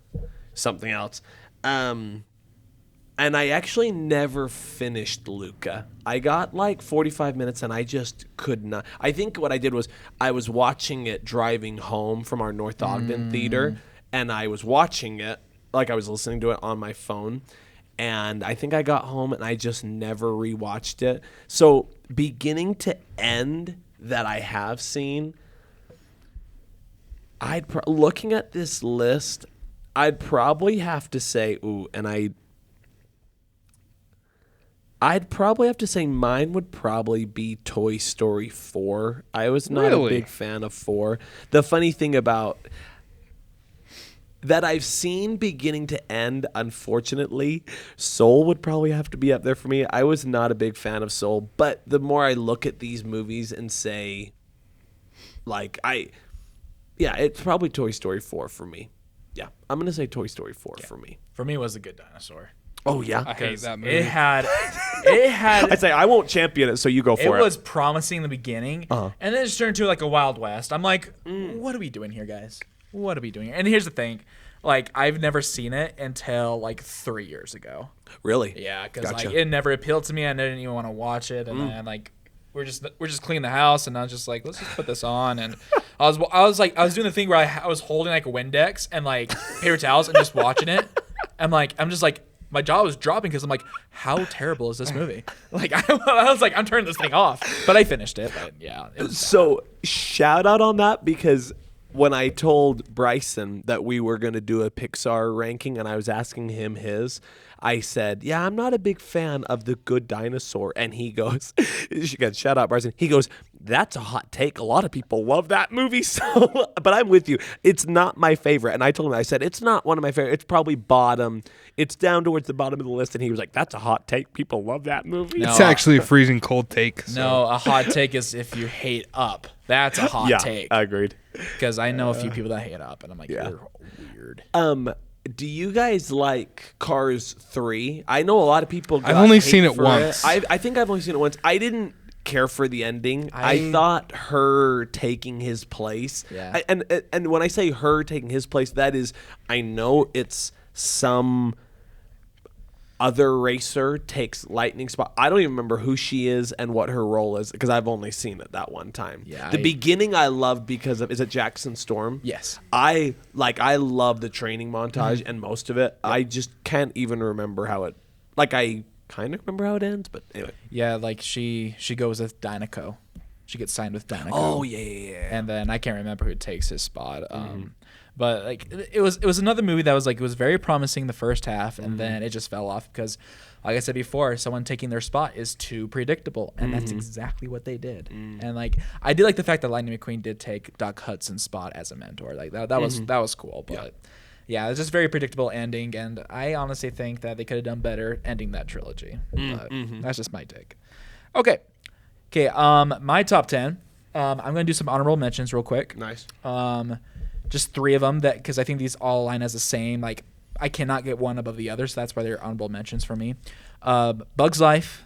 something else. And I actually never finished Luca. I got like 45 minutes and I just could not. I think what I did was I was watching it driving home from our North Ogden theater, and I was watching it, like I was listening to it on my phone. And I think I got home and I just never rewatched it. So beginning to end that I have seen, looking at this list, I'd probably have to say, I'd probably have to say mine would probably be Toy Story 4. I was not a big fan of 4. The funny thing about that I've seen beginning to end, unfortunately, Soul would probably have to be up there for me. I was not a big fan of Soul, but the more I look at these movies and say, it's probably Toy Story 4 for me. Yeah, I'm going to say Toy Story 4 for me. For me, it was The Good Dinosaur. Oh, yeah? I hate that movie. It had I'd say I won't champion it, so you go for it. It was promising in the beginning, and then it just turned into like a Wild West. I'm like, what are we doing here, guys? What are we doing here? And here's the thing. Like, I've never seen it until like 3 years ago. Really? Yeah, because Gotcha. like it never appealed to me. I didn't even want to watch it, and then like we're just cleaning the house, and I was just like, let's just put this on. And I was doing the thing where I was holding like a Windex and like paper towels and just watching it. I'm just like my jaw was dropping because I'm like, how terrible is this movie? Like I was like, I'm turning this thing off, but I finished it. But yeah, it was So shout out on that, because when I told Bryson that we were going to do a Pixar ranking and I was asking him his, I said, yeah, I'm not a big fan of The Good Dinosaur. And he goes, shout out Bryson. He goes, that's a hot take. A lot of people love that movie. So, but I'm with you. It's not my favorite. And I told him, I said, it's not one of my favorite. It's probably bottom. It's down towards the bottom of the list. And he was like, that's a hot take. People love that movie. No. It's actually a freezing cold take. So. no, a hot take is if you hate Up. That's a hot take. Agreed. Because I know a few people that hate Up, and I'm like, you're weird. Do you guys like Cars 3? I know a lot of people got I've only hate seen it for once. I think I've only seen it once. I didn't care for the ending. I thought her taking his place. Yeah. And when I say her taking his place, that is, I know it's some other racer takes lightning spot. I don't even remember who she is and what her role is because I've only seen it that one time. Yeah, the beginning I loved because of, is it Jackson Storm? Yes. I love the training montage and most of it. I just can't even remember how it. Like I kind of remember how it ends, but anyway. Yeah, like she goes with Dynaco. She gets signed with Dynaco. Oh yeah. And then I can't remember who takes his spot. But like it was another movie that was like it was very promising the first half, and then it just fell off because, like I said before, someone taking their spot is too predictable, and that's exactly what they did. And like I did like the fact that Lightning McQueen did take Doc Hudson's spot as a mentor. Like that was cool. But yeah, it's just very predictable ending, and I honestly think that they could have done better ending that trilogy. But that's just my take. Okay. My top 10. I'm gonna do some honorable mentions real quick. Nice. Just 3 of them because I think these all align as the same. Like I cannot get one above the other, so that's why they're honorable mentions for me. Bug's Life,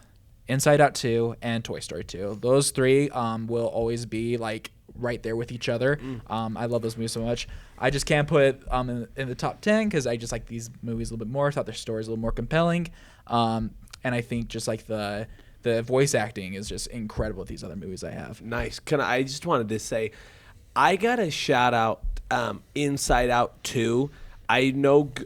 Inside Out 2, and Toy Story 2. Those 3 will always be like right there with each other. I love those movies so much. I just can't put in the top 10 because I just like these movies a little bit more. I thought their story is a little more compelling, and I think just like the voice acting is just incredible with these other movies I have. Nice. I just wanted to say, I got a shout out Inside Out 2. I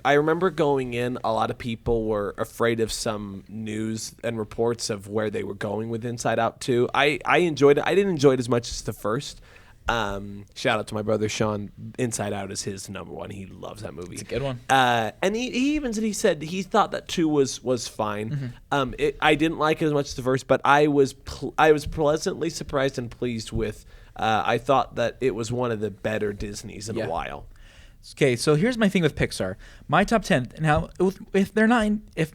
remember going in, a lot of people were afraid of some news and reports of where they were going with Inside Out 2. I enjoyed it. I didn't enjoy it as much as the first. Shout out to my brother Sean. Inside Out is his number one. He loves that movie. It's a good one. And he even said he thought that 2 was fine. I didn't like it as much as the first, but I was pleasantly surprised and pleased with. I thought that it was one of the better Disneys in a while. Okay, so here's my thing with Pixar. My top 10. Now, if they're not, if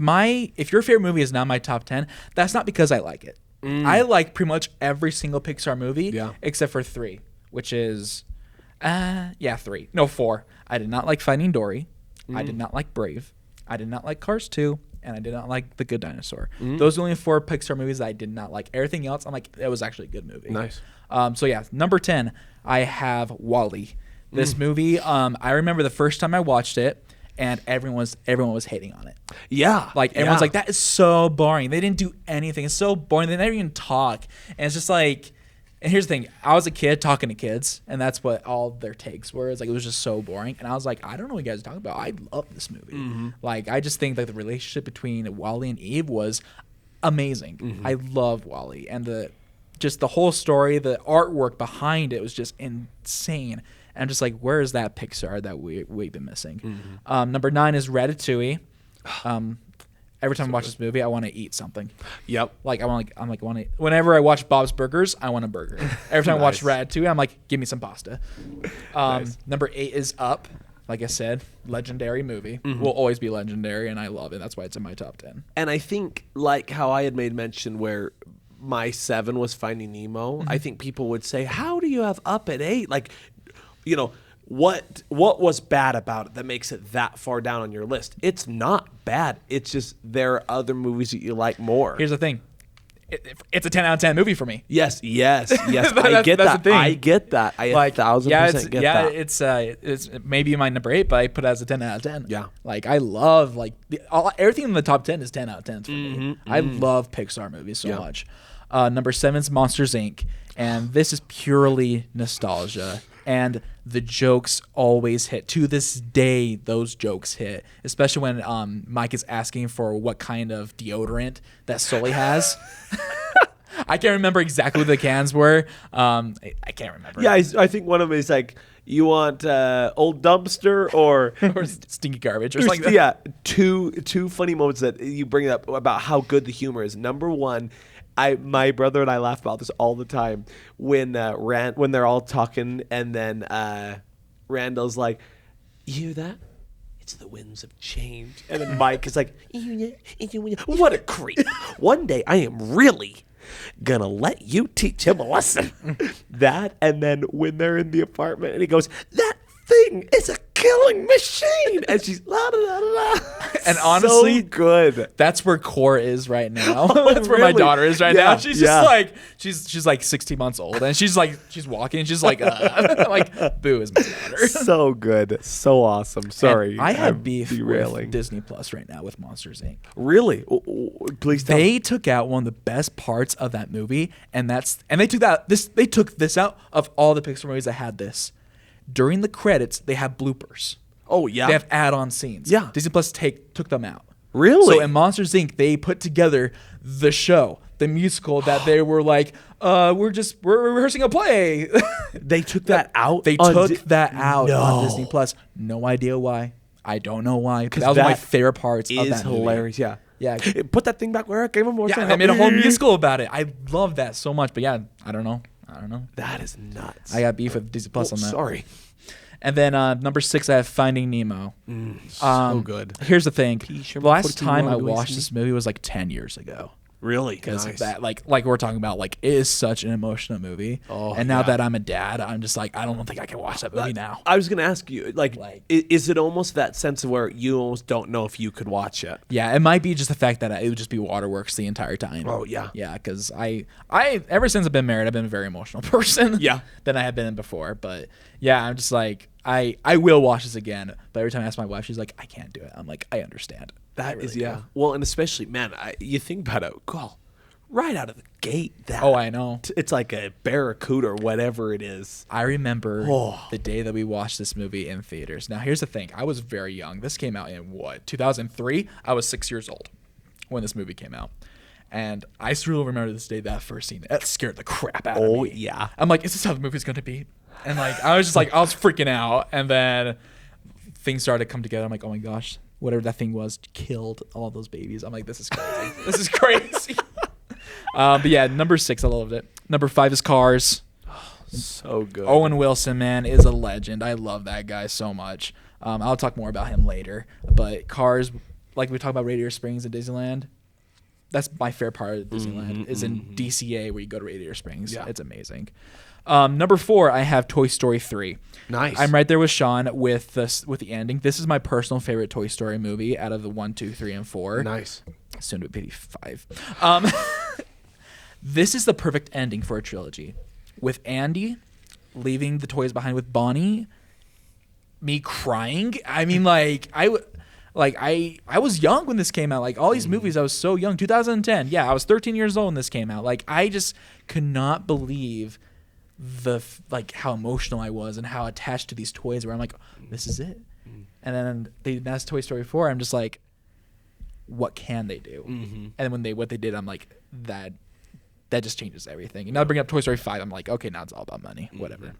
your favorite movie is not my top 10, that's not because I like it. I like pretty much every single Pixar movie except for 3, which is, 3. No, 4. I did not like Finding Dory. I did not like Brave. I did not like Cars 2. And I did not like The Good Dinosaur. Those are the only 4 Pixar movies that I did not like. Everything else, I'm like, it was actually a good movie. Nice. Number 10, I have WALL-E. This movie, I remember the first time I watched it, and everyone was hating on it. Yeah. Like, everyone's like, that is so boring. They didn't do anything. It's so boring. They never even talk. And it's just like, and here's the thing. I was a kid talking to kids, and that's what all their takes were. It's like, it was just so boring. And I was like, I don't know what you guys are talking about. I love this movie. Like, I just think that the relationship between Wally and Eve was amazing. I love Wally. And the whole story, the artwork behind it was just insane. And I'm just like, where is that Pixar that we've been missing? Number 9 is Ratatouille. Every time I watch this movie, I want to eat something. Yep. Like whenever I watch Bob's Burgers, I want a burger. Every time I watch Ratatouille, I'm like, give me some pasta. Number 8 is Up. Like I said, legendary movie. Will always be legendary, and I love it. That's why it's in my top 10. And I think, like how I had made mention where my 7 was Finding Nemo, I think people would say, how do you have Up at 8? Like, what was bad about it that makes it that far down on your list? It's not bad. It's just there are other movies that you like more. Here's the thing. It's a 10 out of 10 movie for me. Yes. I get that. I get that. I 1,000% get that. It's maybe my number 8, but I put it as a 10 out of 10. Yeah. Like, I love, everything in the top 10 is 10 out of 10 for me. I love Pixar movies so much. Number 7 is Monsters, Inc., and this is purely nostalgia. And the jokes always hit. To this day, those jokes hit. Especially when Mike is asking for what kind of deodorant that Sully has. I can't remember exactly what the cans were. I can't remember. Yeah, I think one of them is like, you want old dumpster or stinky garbage or something like that. Yeah, two funny moments that you bring up about how good the humor is. Number 1, my brother and I laugh about this all the time when they're all talking and then Randall's like, you hear that? It's the winds of change. And then Mike is like, what a creep. One day I am really gonna let you teach him a lesson. That, and then when they're in the apartment and he goes, that thing is a killing machine, and she's la da da da. And honestly, so good. That's where Core is right now. Oh, that's where my really? daughter is right Yeah, now. She's just like she's like 16 months old, and she's walking, and she's like like Boo is my daughter. So good, so awesome. Sorry, and I have beef derailing. with Disney Plus right now with Monsters, Inc. Really? Please tell me. They took out one of the best parts of that movie, and they took this out of all the Pixar movies that had this. During the credits, they have bloopers. Oh, yeah. They have add-on scenes. Yeah. Disney Plus took them out. Really? So in Monsters, Inc., they put together the show. the musical that they were like, we're rehearsing a play. They took that out. They took that out No. on Disney Plus. No idea why. I don't know why. Because that was that one of my favorite parts of Is that movie. hilarious. Yeah. Yeah. Put that thing back where it came from. More Yeah, time. they made a whole musical about it. I love that so much. But yeah, I don't know. That is nuts. I got beef with Disney Plus on that. Sorry. And then number 6, I have Finding Nemo. So good. Here's the thing. The last 42 time I ways watched to this movie was like 10 years ago. Really? Because Nice. that, like we're talking about, like, it is such an emotional movie. Oh, and now yeah. that I'm a dad, I'm just like, I don't think I can watch that movie now. I was gonna ask you, like, is it almost that sense of where you almost don't know if you could watch it? Yeah, it might be just the fact that it would just be waterworks the entire time. Oh, yeah. Yeah, because I ever since I've been married, I've been a very emotional person. Yeah. Than I have been before. But yeah, I'm just like, I will watch this again. But every time I ask my wife, she's like, I can't do it. I'm like, I understand. That I is, really yeah. do. Well, and especially, man, you think about it, God, right out of the gate. That Oh, I know. It's like a barracuda or whatever it is. I remember Oh. the day that we watched this movie in theaters. Now, here's the thing. I was very young. This came out in, 2003? I was 6 years old when this movie came out. And I still remember this day, that first scene. That scared the crap out of me. Oh, yeah. I'm like, is this how the movie's going to be? And, like, I was just like, I was freaking out. And then things started to come together. I'm like, oh, my gosh. Whatever that thing was killed all those babies. I'm like, this is crazy. This is crazy. But yeah, number 6, I loved it. Number 5 is Cars. So good. Owen Wilson, man, is a legend. I love that guy so much. I'll talk more about him later. But Cars, like we talk about Radiator Springs and Disneyland, that's my favorite part of Disneyland, is in DCA where you go to Radiator Springs. Yeah. It's amazing. Number 4, I have Toy Story 3. Nice. I'm right there with Sean with the ending. This is my personal favorite Toy Story movie out of the 1, 2, 3, and 4. Nice. Soon to be 5. This is the perfect ending for a trilogy. With Andy leaving the toys behind with Bonnie, me crying. I mean, like, I was young when this came out. Like, all these movies, I was so young. 2010. Yeah, I was 13 years old when this came out. Like, I just could not believe how emotional I was and how attached to these toys were. I'm like, this is it. And then that's Toy Story 4. I'm just like, what can they do? And when what they did, I'm like, that just changes everything. And now bring up Toy Story 5, I'm like, okay, now it's all about money. Whatever.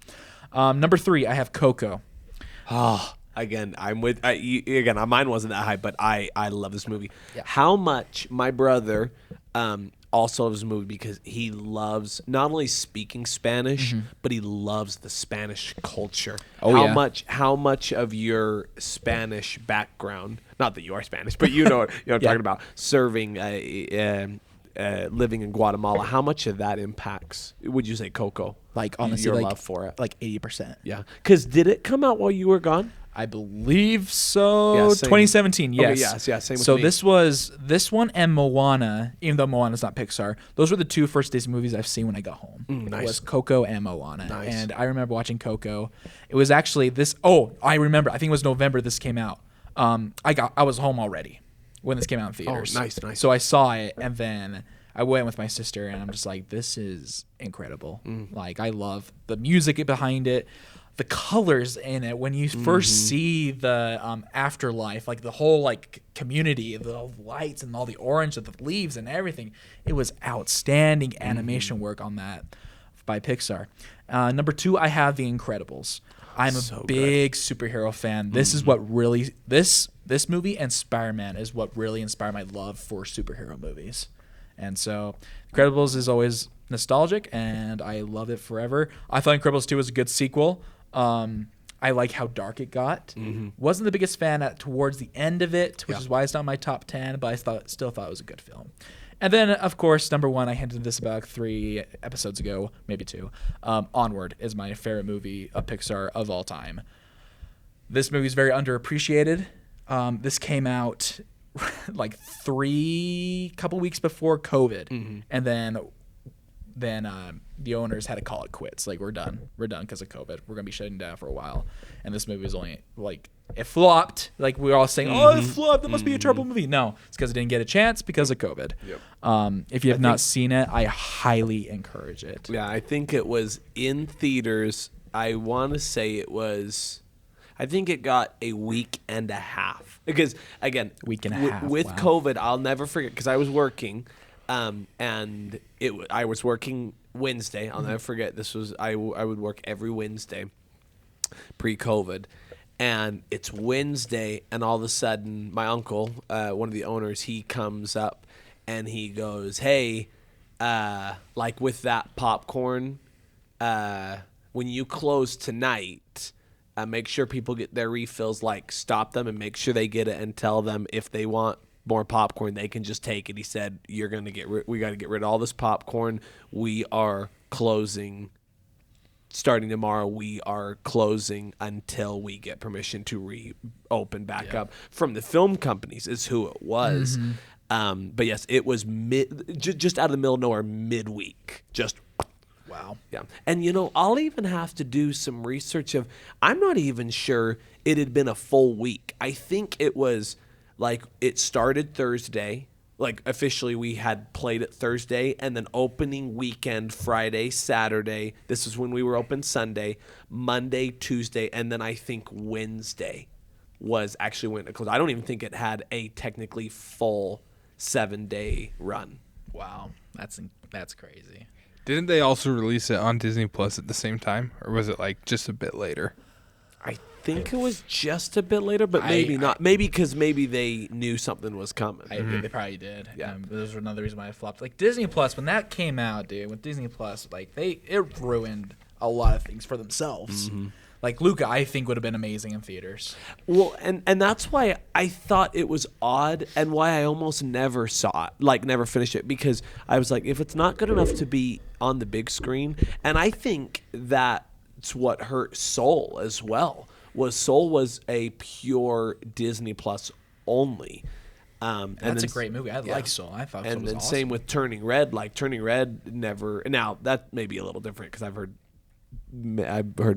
Number 3, I have Coco. Oh, again, I'm with. Again, mine wasn't that high, but I love this movie. Yeah. How much my brother also loves this movie because he loves not only speaking Spanish, but he loves the Spanish culture. Oh, How much of your Spanish background? Not that you are Spanish, but you know what I'm talking about. Serving, living in Guatemala. How much of that impacts? Would you say Coco? Like, honestly, your like, love for it. like 80%. Yeah, because did it come out while you were gone? I believe so. Yeah, same. 2017, yes. Okay, yes, yeah, same with so me. this one and Moana, even though Moana's not Pixar, those were the 2 first Disney movies I've seen when I got home. Nice. It was Coco and Moana. Nice. And I remember watching Coco. It was actually I remember. I think it was November this came out. I was home already when this came out in theaters. Oh, nice. So I saw it, and then I went with my sister, and I'm just like, this is incredible. Like, I love the music behind it, the colors in it. When you first see the afterlife, like the whole like community, the lights and all the orange of the leaves and everything, it was outstanding animation work on that by Pixar. Number 2, I have The Incredibles. I'm a big superhero fan. This is what really this movie and Spider-Man is what really inspired my love for superhero movies. And so Incredibles is always nostalgic, and I love it forever. I thought Incredibles 2 was a good sequel. I like how dark it got. Wasn't the biggest fan towards the end of it, which is why it's not my top 10, but I still thought it was a good film. And then, of course, number 1, I hinted this about 3 episodes ago, maybe 2. Onward is my favorite movie of Pixar of all time. This movie is very underappreciated. This came out like couple weeks before COVID, and then the owners had to call it quits. Like, we're done because of COVID. We're gonna be shutting down for a while. And this movie was only like, it flopped. Like, we were all saying, oh, it flopped. That must be a terrible movie. No, it's because it didn't get a chance because of COVID. If you have not seen it, I highly encourage it. Yeah, I think it was in theaters. I want to say I think it got a week and a half. Because, again, Week and a half, with wow. COVID, I'll never forget, because I was working. And I was working Wednesday. I'll never forget. This was I would work every Wednesday pre-COVID. And it's Wednesday, and all of a sudden, my uncle, one of the owners, he comes up and he goes, "Hey, like with that popcorn, when you close tonight, make sure people get their refills. Like, stop them and make sure they get it, and tell them if they want more popcorn, they can just take it." He said, "We got to get rid of all this popcorn. We are closing." Starting tomorrow, we are closing until we get permission to reopen back up from the film companies, is who it was. But yes, it was just out of the middle of nowhere, midweek. Just Wow. yeah. And I'll even have to do some research I'm not even sure it had been a full week. I think it was like it started Thursday. Like officially we had played it Thursday, and then opening weekend Friday, Saturday. This is when we were open Sunday, Monday, Tuesday, and then I think Wednesday was actually when it closed. I don't even think it had a technically full 7-day run. Wow. That's crazy. Didn't they also release it on Disney Plus at the same time, or was it like just a bit later? I think it was just a bit later, but maybe not. Maybe because they knew something was coming. They probably did. Yeah. Those were another reason why I flopped. Like Disney Plus, when that came out, dude, with Disney Plus, like it ruined a lot of things for themselves. Like Luca, I think would have been amazing in theaters. Well, and that's why I thought it was odd, and why I almost never saw it, like never finished it, because I was like, if it's not good enough to be on the big screen, and I think that's what hurt Soul as well. Soul was a pure Disney Plus only. And That's a then, great movie. I like Soul. I thought Soul and was then awesome. same with Turning Red. Like Turning Red never. Now that may be a little different because I've heard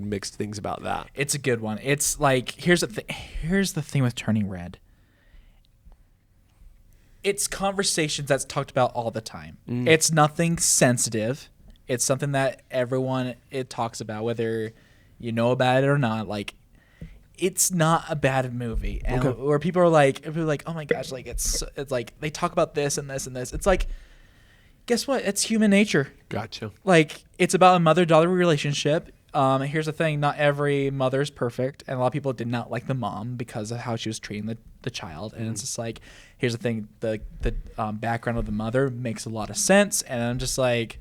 mixed things about that. It's a good one. It's like here's the thing with Turning Red. It's conversations that's talked about all the time. It's nothing sensitive. It's something that everyone talks about, whether you know about it or not. Like, it's not a bad movie, and where people are like, oh my gosh, like it's like they talk about this and this and this. It's like, guess what? It's human nature. Gotcha. Like, it's about a mother-daughter relationship. Here's the thing: not every mother's perfect, and a lot of people did not like the mom because of how she was treating the child. And it's just like, here's the thing: the background of the mother makes a lot of sense, and I'm just like,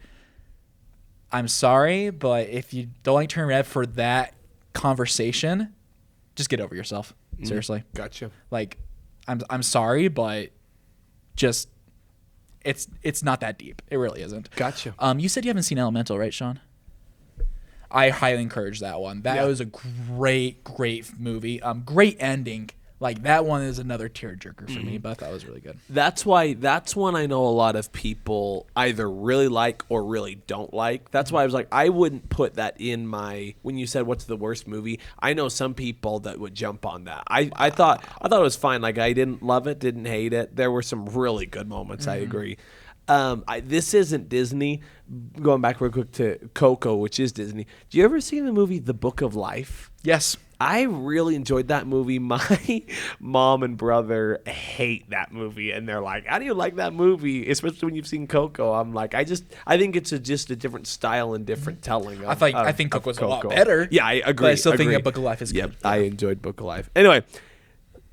I'm sorry, but if you don't like Turning Red for that conversation, just get over yourself. Seriously. Gotcha. Like, I'm sorry, but just it's not that deep. It really isn't. Gotcha. You said you haven't seen Elemental, right, Sean? I highly encourage that one. That was a great movie. Great ending. Like, that one is another tearjerker for me, but I thought it was really good. That's one I know a lot of people either really like or really don't like. That's why I was like, I wouldn't put that in my, when you said what's the worst movie, I know some people that would jump on that. I thought it was fine. Like, I didn't love it, didn't hate it. There were some really good moments, I agree. This isn't Disney. Going back real quick to Coco, which is Disney. Do you ever see the movie The Book of Life? Yes. I really enjoyed that movie. My mom and brother hate that movie, and they're like, "How do you like that movie?" Especially when you've seen Coco. I'm like, I think it's just a different style and different telling. I think Coco's a lot better. Yeah, I agree. But I still think that Book of Life is good. I enjoyed Book of Life. Anyway,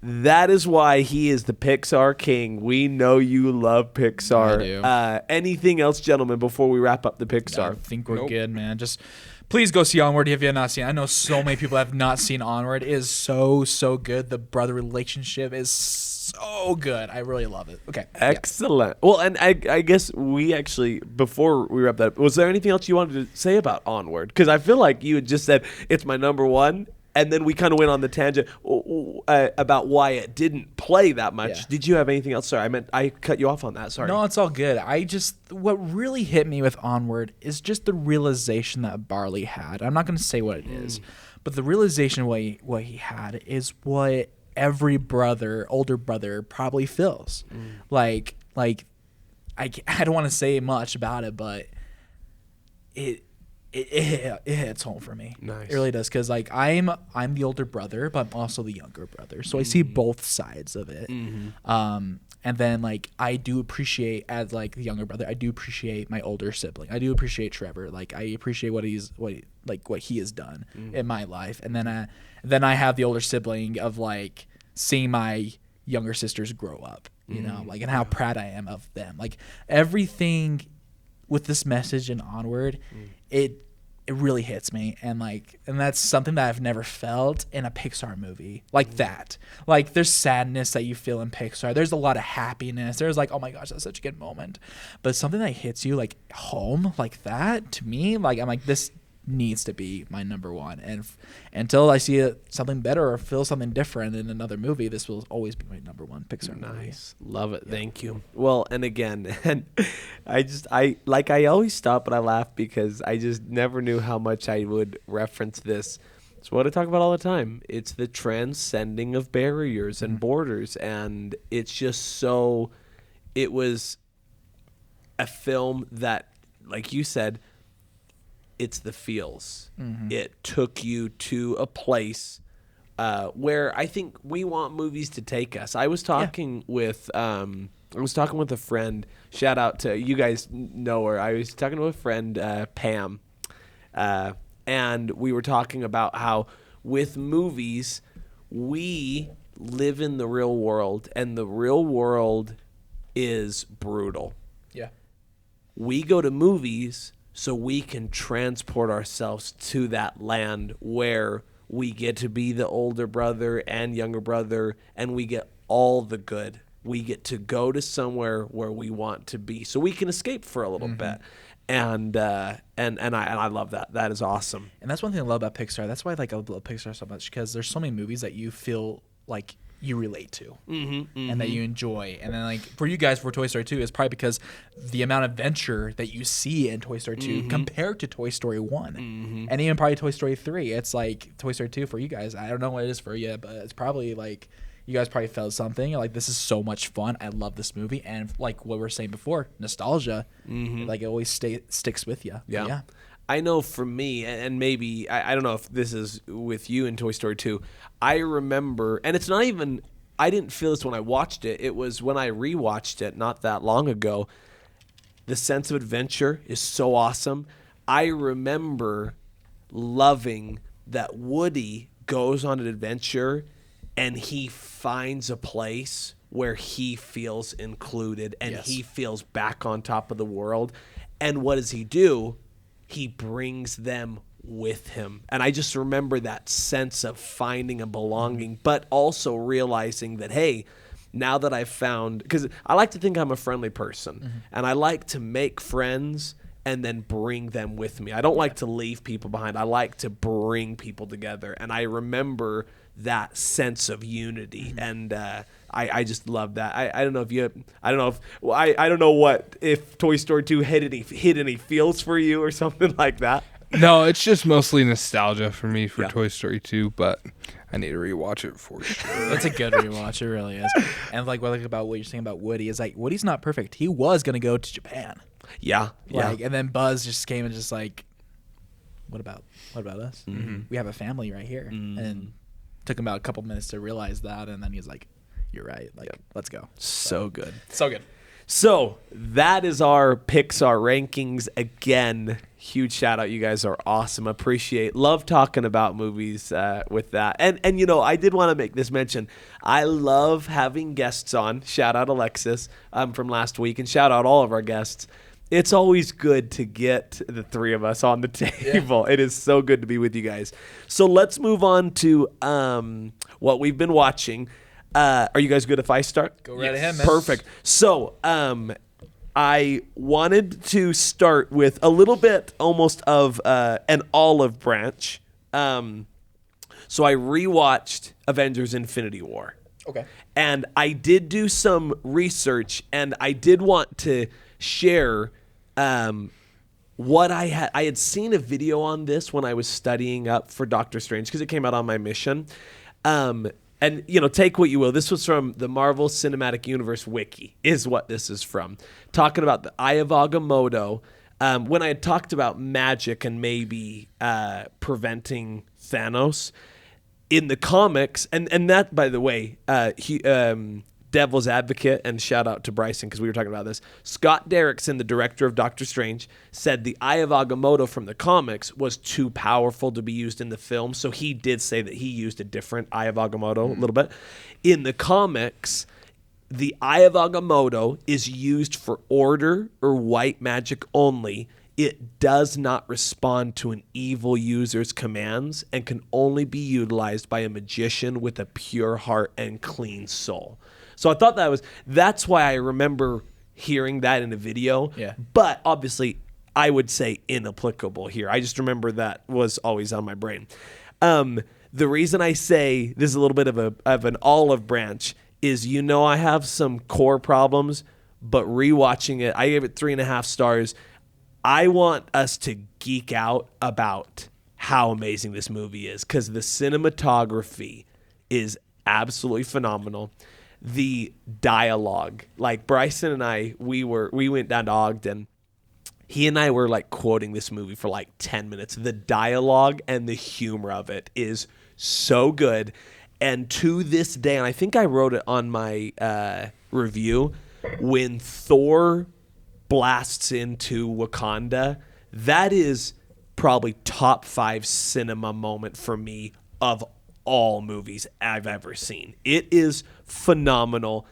that is why he is the Pixar king. We know you love Pixar. I do. Anything else, gentlemen, before we wrap up the Pixar? I think we're good, man. Just please go see Onward if you have not seen it. I know so many people have not seen Onward. It is so good. The brother relationship is so good. I really love it. Okay. Excellent. Yeah. Well, and I guess we actually, before we wrap that up, was there anything else you wanted to say about Onward? Because I feel like you had just said it's my number one, and then we kind of went on the tangent about why it didn't play that much. Yeah. Did you have anything else? Sorry, I cut you off on that. Sorry. No, it's all good. What really hit me with Onward is just the realization that Barley had. I'm not going to say what it is, but the realization what he had is what every older brother probably feels. Like I don't want to say much about it, but it hits home for me. Nice. It really does, because like I'm the older brother, but I'm also the younger brother, so I see both sides of it. And then like I do appreciate, as like the younger brother, I do appreciate my older sibling. I do appreciate Trevor. Like I appreciate what he has done in my life. And then I have the older sibling of like seeing my younger sisters grow up, you know, like, and how proud I am of them. Like everything with this message and onward, it really hits me, and that's something that I've never felt in a Pixar movie like that. Like there's sadness that you feel in Pixar. There's a lot of happiness. There's like, oh my gosh, that's such a good moment. But something that hits you like home like that, to me, like I'm like, this needs to be my number one. And until I see something better or feel something different in another movie, this will always be my number one Pixar movie. Nice. Love it. Yeah. Thank you. Well, and again, and I always stop and I laugh because I just never knew how much I would reference this. It's what I talk about all the time. It's the transcending of barriers and borders. And it's just so, it was a film that, like you said, it's the feels. It took you to a place where I think we want movies to take us. I was talking with a friend. Shout out to you guys know her. I was talking to a friend, Pam, and we were talking about how with movies we live in the real world, and the real world is brutal. Yeah. We go to movies so we can transport ourselves to that land where we get to be the older brother and younger brother, and we get all the good. We get to go to somewhere where we want to be, so we can escape for a little bit. And I love that. That is awesome. And that's one thing I love about Pixar. That's why I love Pixar so much, because there's so many movies that you feel like you relate to and that you enjoy. And then like for you guys, for Toy Story 2, is probably because the amount of adventure that you see in Toy Story 2 compared to Toy Story 1 and even probably Toy Story 3. It's like Toy Story 2 for you guys. I don't know what it is for you, but it's probably like you guys probably felt something like, this is so much fun. I love this movie. And like what we were saying before, nostalgia, like it always sticks with you. Yeah. I know for me, and maybe, I don't know if this is with you in Toy Story 2, I remember, and it's not even, I didn't feel this when I watched it. It was when I rewatched it not that long ago. The sense of adventure is so awesome. I remember loving that Woody goes on an adventure and he finds a place where he feels included and he feels back on top of the world. And what does he do? He brings them with him. And I just remember that sense of finding a belonging, but also realizing that, hey, now that I've found, because I like to think I'm a friendly person, and I like to make friends and then bring them with me. I don't like to leave people behind. I like to bring people together. And I remember that sense of unity. And I just love that. I don't know if you, I don't know if, well, I don't know what, if Toy Story 2 hit any feels for you or something like that. No, it's just mostly nostalgia for me for Toy Story 2, but I need to rewatch it for sure. It's a good rewatch. It really is. And like what I like about what you're saying about Woody is like, Woody's not perfect. He was going to go to Japan. Yeah. Like, and then Buzz just came and just like, what about us? We have a family right here. And took him about a couple minutes to realize that. And then he's like, you're right. Like, let's go. So good. So good. So that is our Pixar rankings. Again, huge shout out. You guys are awesome. Love talking about movies with that. And you know, I did want to make this mention. I love having guests on. Shout out Alexis from last week, and shout out all of our guests. It's always good to get the three of us on the table. Yeah. It is so good to be with you guys. So let's move on to what we've been watching. Are you guys good if I start? Go right ahead, man. Perfect. So I wanted to start with a little bit almost of an olive branch. So I rewatched Avengers Infinity War. Okay. And I did do some research, and I did want to share what I had seen a video on this when I was studying up for Doctor Strange, because it came out on my mission. And, you know, take what you will. This was from the Marvel Cinematic Universe Wiki, is what this is from. Talking about the Eye of Agamotto. When I had talked about magic and maybe preventing Thanos in the comics, and that, by the way, devil's advocate, and shout out to Bryson because we were talking about this. Scott Derrickson, the director of Doctor Strange, said the Eye of Agamotto from the comics was too powerful to be used in the film. So he did say that he used a different Eye of Agamotto a little bit. In the comics, the Eye of Agamotto is used for order or white magic only. It does not respond to an evil user's commands and can only be utilized by a magician with a pure heart and clean soul. So I thought that's why I remember hearing that in a video. Yeah. But obviously, I would say inapplicable here. I just remember that was always on my brain. The reason I say this is a little bit of an olive branch is, I have some core problems, but rewatching it, I gave it 3.5 stars. I want us to geek out about how amazing this movie is because the cinematography is absolutely phenomenal. The dialogue, like Bryson and I, we went down to Ogden. He and I were like quoting this movie for like 10 minutes. The dialogue and the humor of it is so good. And to this day, and I think I wrote it on my review, when Thor blasts into Wakanda, that is probably top 5 cinema moment for me of all movies I've ever seen. It is phenomenal.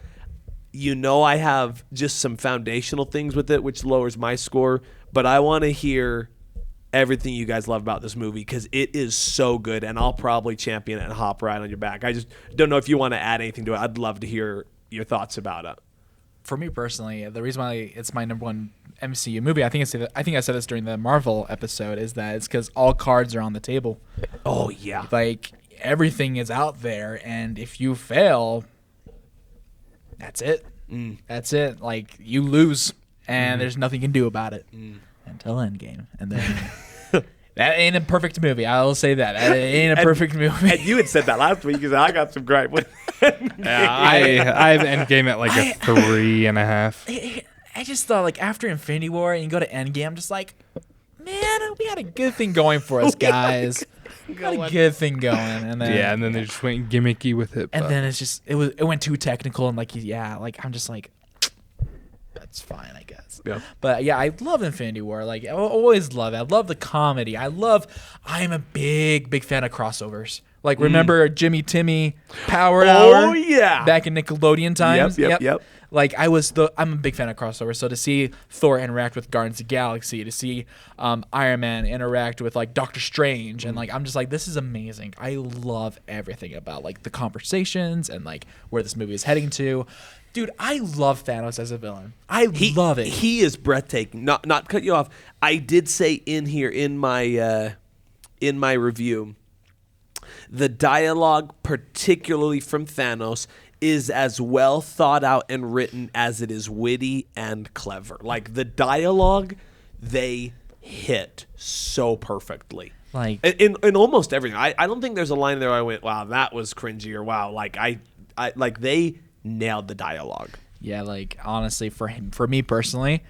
I have just some foundational things with it, which lowers my score, but I want to hear everything you guys love about this movie because it is so good, and I'll probably champion it and hop right on your back. I just don't know if you want to add anything to it. I'd love to hear your thoughts about it. For me personally, the reason why it's my number one MCU movie, I think I said this during the Marvel episode, is that it's because all cards are on the table. Oh, yeah. Like, everything is out there, and if you fail, that's it. That's it. Like, you lose, and there's nothing you can do about it until Endgame. And then that ain't a perfect movie. I will say that. That ain't a perfect movie. And you had said that last week because I got some gripe with Yeah, I have Endgame at like a 3.5. I just thought, like, after Infinity War and you go to Endgame, I'm just like, man, we had a good thing going for us, guys. We got a good thing going. And then they just went gimmicky with it. And then it went too technical, and I'm just like, that's fine, I guess. Yeah. But yeah, I love Infinity War. Like, I always love it. I love the comedy. I am a big fan of crossovers. Like, remember Jimmy Timmy Power Hour? Oh, yeah. Back in Nickelodeon times? Yep. Like, I'm a big fan of crossovers. So to see Thor interact with Guardians of the Galaxy, to see Iron Man interact with, like, Doctor Strange, and, like, I'm just like, this is amazing. I love everything about, like, the conversations and, like, where this movie is heading to. Dude, I love Thanos as a villain. I love it. He is breathtaking. Not to cut you off. I did say in here in my review, the dialogue, particularly from Thanos, is as well thought out and written as it is witty and clever. Like, the dialogue, they hit so perfectly. Like, in almost everything. I don't think there's a line there I went, wow, that was cringy, or wow, like I like they nailed the dialogue. yeah, like, honestly, for me personally,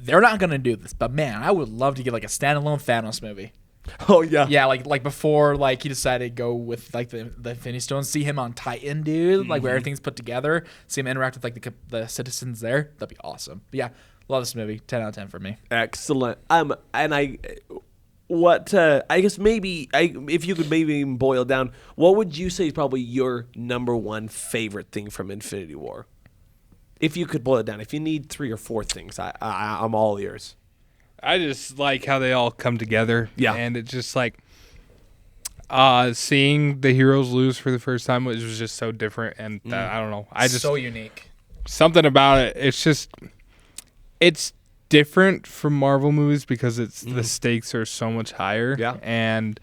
they're not gonna do this, but man, I would love to get like a standalone Thanos movie. Oh yeah. Yeah, like before, like, he decided to go with like the Infinity Stones, see him on Titan, dude, like where everything's put together, see him interact with like the citizens there. That'd be awesome. But yeah, love this movie. 10 out of 10 for me. Excellent. And I guess maybe if you could maybe even boil down, what would you say is probably your number one favorite thing from Infinity War? If you could boil it down, if you need 3 or 4 things, I'm all ears. I just like how they all come together. Yeah. And it's just like seeing the heroes lose for the first time was just so different. And I don't know. So unique. Something about it. It's different from Marvel movies because the stakes are so much higher. Yeah. And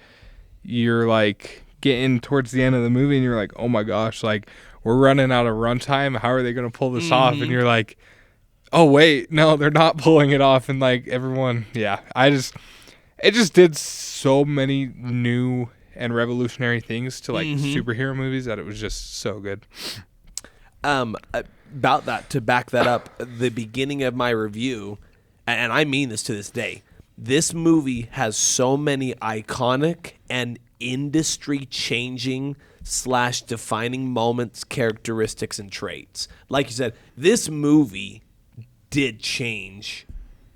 you're like getting towards the end of the movie and you're like, oh my gosh, like we're running out of runtime. How are they going to pull this off? And you're like, oh wait, no, they're not pulling it off. And like everyone, yeah, it just did so many new and revolutionary things to like superhero movies that it was just so good. About that, to back that up, the beginning of my review, and I mean this to this day, this movie has so many iconic and industry-changing / defining moments, characteristics, and traits. Like you said, this movie did change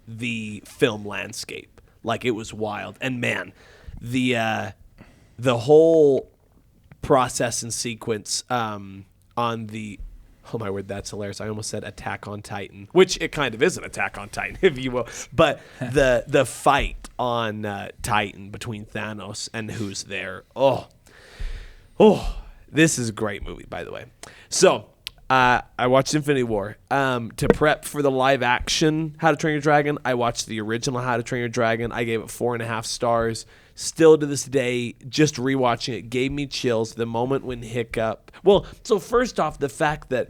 the film landscape. Like, it was wild. And man, the whole process and sequence on the, oh my word, that's hilarious. I almost said Attack on Titan, which it kind of is an Attack on Titan, if you will. But the fight on Titan between Thanos and who's there. Oh, this is a great movie, by the way. So I watched Infinity War. To prep for the live action How to Train Your Dragon, I watched the original How to Train Your Dragon. I gave it 4.5 stars. Still to this day, just rewatching it gave me chills. The moment when Hiccup. Well, so first off, the fact that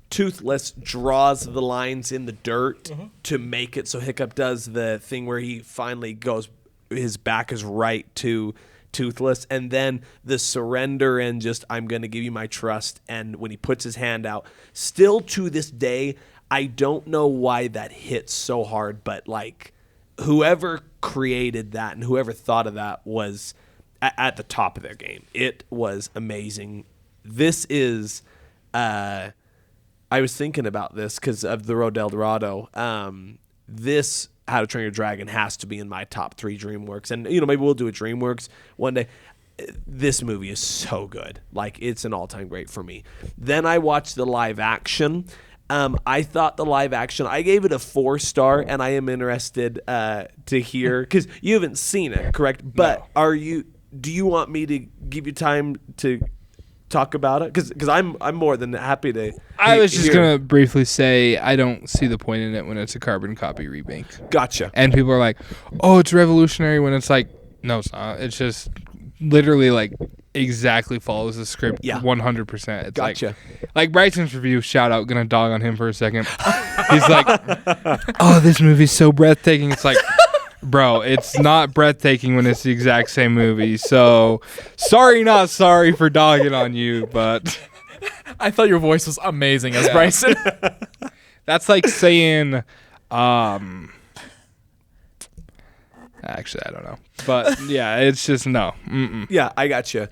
Toothless draws the lines in the dirt to make it so Hiccup does the thing where he finally goes, his back is right to Toothless, and then the surrender and just, I'm going to give you my trust. And when he puts his hand out, still to this day, I don't know why that hits so hard, but like, whoever created that and whoever thought of that was at the top of their game. It was amazing. This is, I was thinking about this because of the Road Eldorado. This How to Train Your Dragon has to be in my top 3 DreamWorks. And, maybe we'll do a DreamWorks one day. This movie is so good. Like, it's an all-time great for me. Then I watched the live action. I thought the live action, I gave it a 4-star, and I am interested to hear, because you haven't seen it, correct? But do you want me to give you time to talk about it? Because I'm more than happy to. I was just going to briefly say I don't see the point in it when it's a carbon copy remake. Gotcha. And people are like, oh, it's revolutionary, when it's like, no, it's not. It's just literally like exactly follows the script 100%. It's gotcha. Like Bryson's review, shout out, gonna dog on him for a second. He's like, oh, this movie's so breathtaking. It's like, bro, it's not breathtaking when it's the exact same movie. So sorry, not sorry for dogging on you, but I thought your voice was amazing as Bryson. that's like saying, actually, I don't know. But yeah, it's just no. Mm-mm. Yeah, I got you.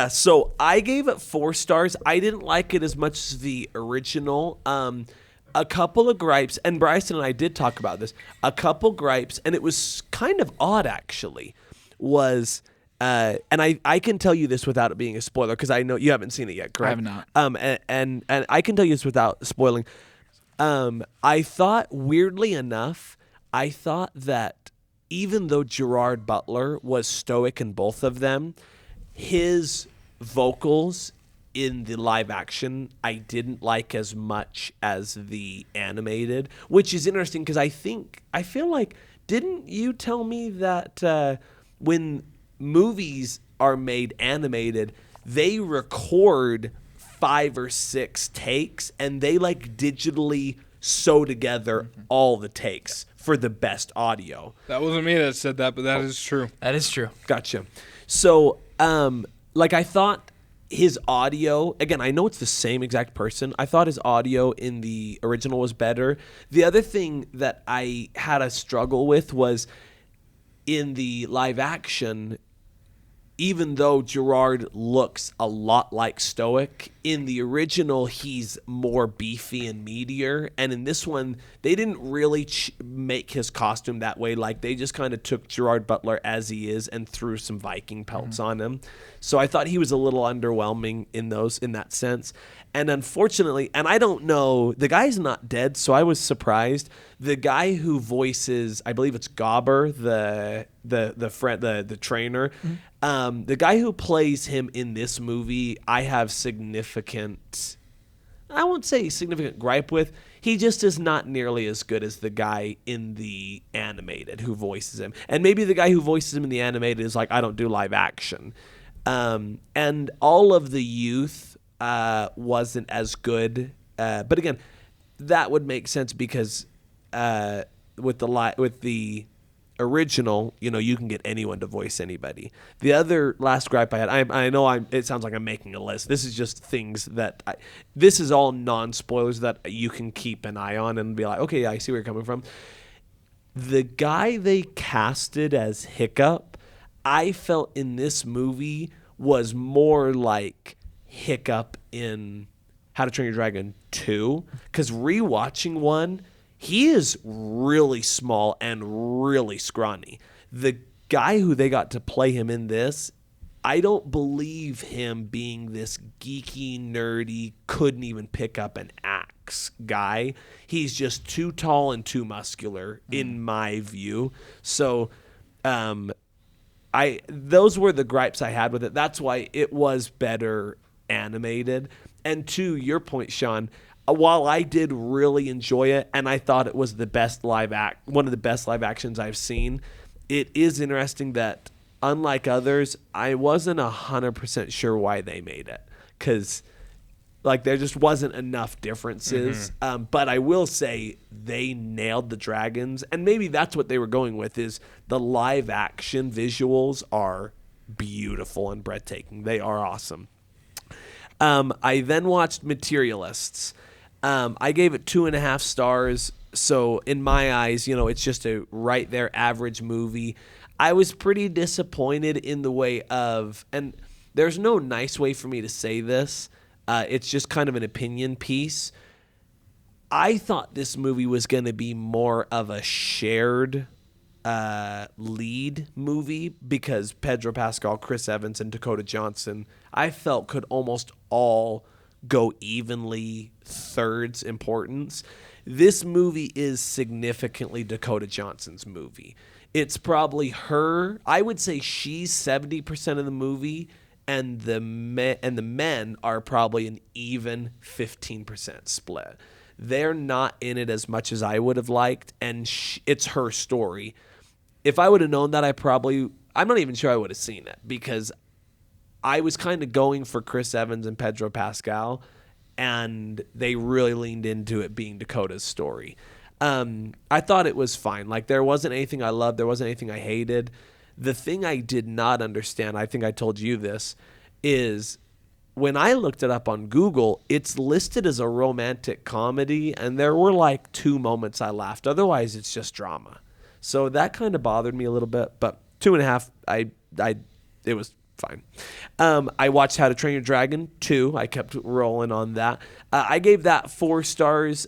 So I gave it 4 stars. I didn't like it as much as the original. A couple of gripes, and Bryson and I did talk about this. A couple gripes, and it was kind of odd actually, was, and I can tell you this without it being a spoiler because I know you haven't seen it yet, correct? I have not. And I can tell you this without spoiling. I thought, weirdly enough, that even though Gerard Butler was stoic in both of them, his vocals in the live action I didn't like as much as the animated, which is interesting because I feel like, didn't you tell me that when movies are made animated, they record 5 or 6 takes and they like digitally sew together all the takes for the best audio. That wasn't me that said that, but that is true. That is true. Gotcha. So, I thought his audio, again, I know it's the same exact person. I thought his audio in the original was better. The other thing that I had a struggle with was in the live action, even though Gerard looks a lot like Stoic, in the original he's more beefy and meatier, and in this one they didn't really make his costume that way. Like, they just kind of took Gerard Butler as he is and threw some Viking pelts on him. So I thought he was a little underwhelming in that sense. And unfortunately, and I don't know, the guy's not dead, so I was surprised. The guy who voices, I believe it's Gobber, the friend, the trainer, the guy who plays him in this movie, I have I won't say significant gripe with. He just is not nearly as good as the guy in the animated who voices him. And maybe the guy who voices him in the animated is like, I don't do live action. And all of the youth wasn't as good. But again, that would make sense because with the original, you can get anyone to voice anybody. The other last gripe I had, I know it sounds like I'm making a list. This is just things that this is all non-spoilers that you can keep an eye on and be like, okay, I see where you're coming from. The guy they casted as Hiccup, I felt in this movie was more like Hiccup in How to Train Your Dragon 2. Because rewatching 1, he is really small and really scrawny. The guy who they got to play him in this, I don't believe him being this geeky, nerdy, couldn't even pick up an axe guy. He's just too tall and too muscular, in my view. So, those were the gripes I had with it. That's why it was better animated. And to your point, Sean, while I did really enjoy it, and I thought it was one of the best live actions I've seen, it is interesting that, unlike others, I wasn't 100% sure why they made it, because there just wasn't enough differences. But I will say they nailed the dragons, and maybe that's what they were going with, is the live action visuals are beautiful and breathtaking. They are awesome. I then watched Materialists. I gave it 2.5 stars. So in my eyes, it's just a right there average movie. I was pretty disappointed in the way of, and there's no nice way for me to say this. It's just kind of an opinion piece. I thought this movie was going to be more of a shared lead movie, because Pedro Pascal, Chris Evans, and Dakota Johnson, I felt could almost all go evenly thirds importance. This movie is significantly Dakota Johnson's movie. It's probably her. I would say she's 70% of the movie, and the men are probably an even 15% split. They're not in it as much as I would have liked, and it's her story. If I would have known that, I'm not even sure I would have seen it, because I was kind of going for Chris Evans and Pedro Pascal, and they really leaned into it being Dakota's story. I thought it was fine. There wasn't anything I loved. There wasn't anything I hated. The thing I did not understand, I think I told you this, is when I looked it up on Google, it's listed as a romantic comedy, and there were 2 moments I laughed. Otherwise, it's just drama. So that kind of bothered me a little bit, but 2.5, it was fine. I watched How to Train Your Dragon 2. I kept rolling on that. I gave that 4 stars.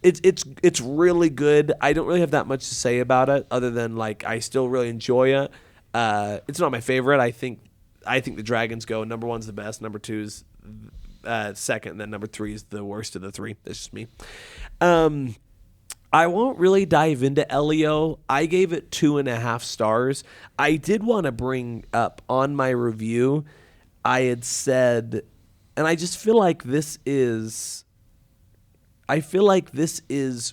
It's really good. I don't really have that much to say about it, other than I still really enjoy it. It's not my favorite. I think the dragons go. Number 1's the best. Number 2's second, and then number 3 is the worst of the 3. That's just me. I won't really dive into Elio. I gave it 2.5 stars. I did want to bring up on my review, I had said, and I just feel like this is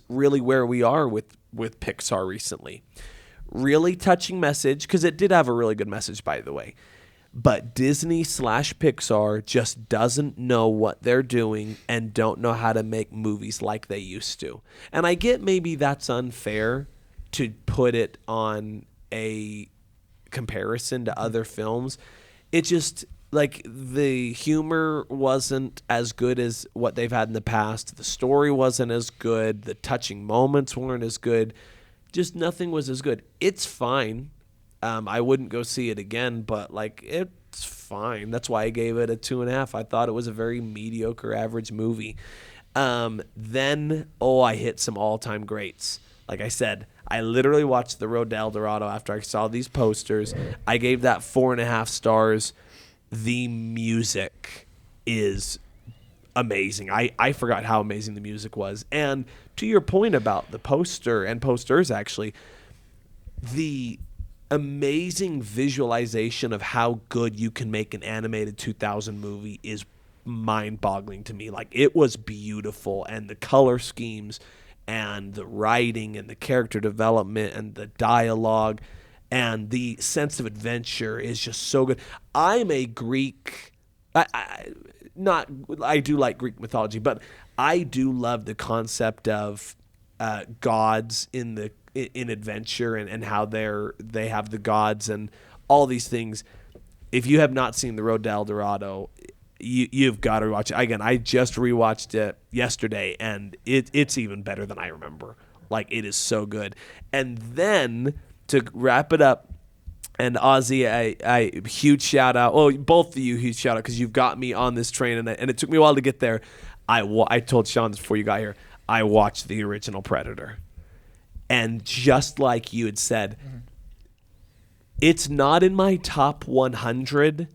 really where we are with Pixar recently. Really touching message, because it did have a really good message, by the way. But Disney/Pixar just doesn't know what they're doing and don't know how to make movies like they used to. And I get maybe that's unfair to put it on a comparison to other films. It just, the humor wasn't as good as what they've had in the past. The story wasn't as good. The touching moments weren't as good. Just nothing was as good. It's fine. I wouldn't go see it again, but it's fine. That's why I gave it a 2.5. I thought it was a very mediocre, average movie. Then I hit some all-time greats. Like I said, I literally watched The Road to El Dorado after I saw these posters. I gave that 4.5 stars. The music is amazing. I forgot how amazing the music was. And to your point about the poster and posters, actually, the amazing visualization of how good you can make an animated 2000 movie is mind-boggling to me. It was beautiful, and the color schemes and the writing and the character development and the dialogue and the sense of adventure is just so good. I'm a Greek, I do like Greek mythology, but I do love the concept of gods in adventure and how they have the gods and all these things. If you have not seen The Road to El Dorado, you've got to watch it. Again, I just rewatched it yesterday, and it's even better than I remember. It is so good. And then to wrap it up, And Ozzy, I huge shout out. Oh, both of you, huge shout out because you've got me on this train, and it took me a while to get there. I told Sean this before you got here. I watched the original Predator, and just like you had said, it's not in my top 100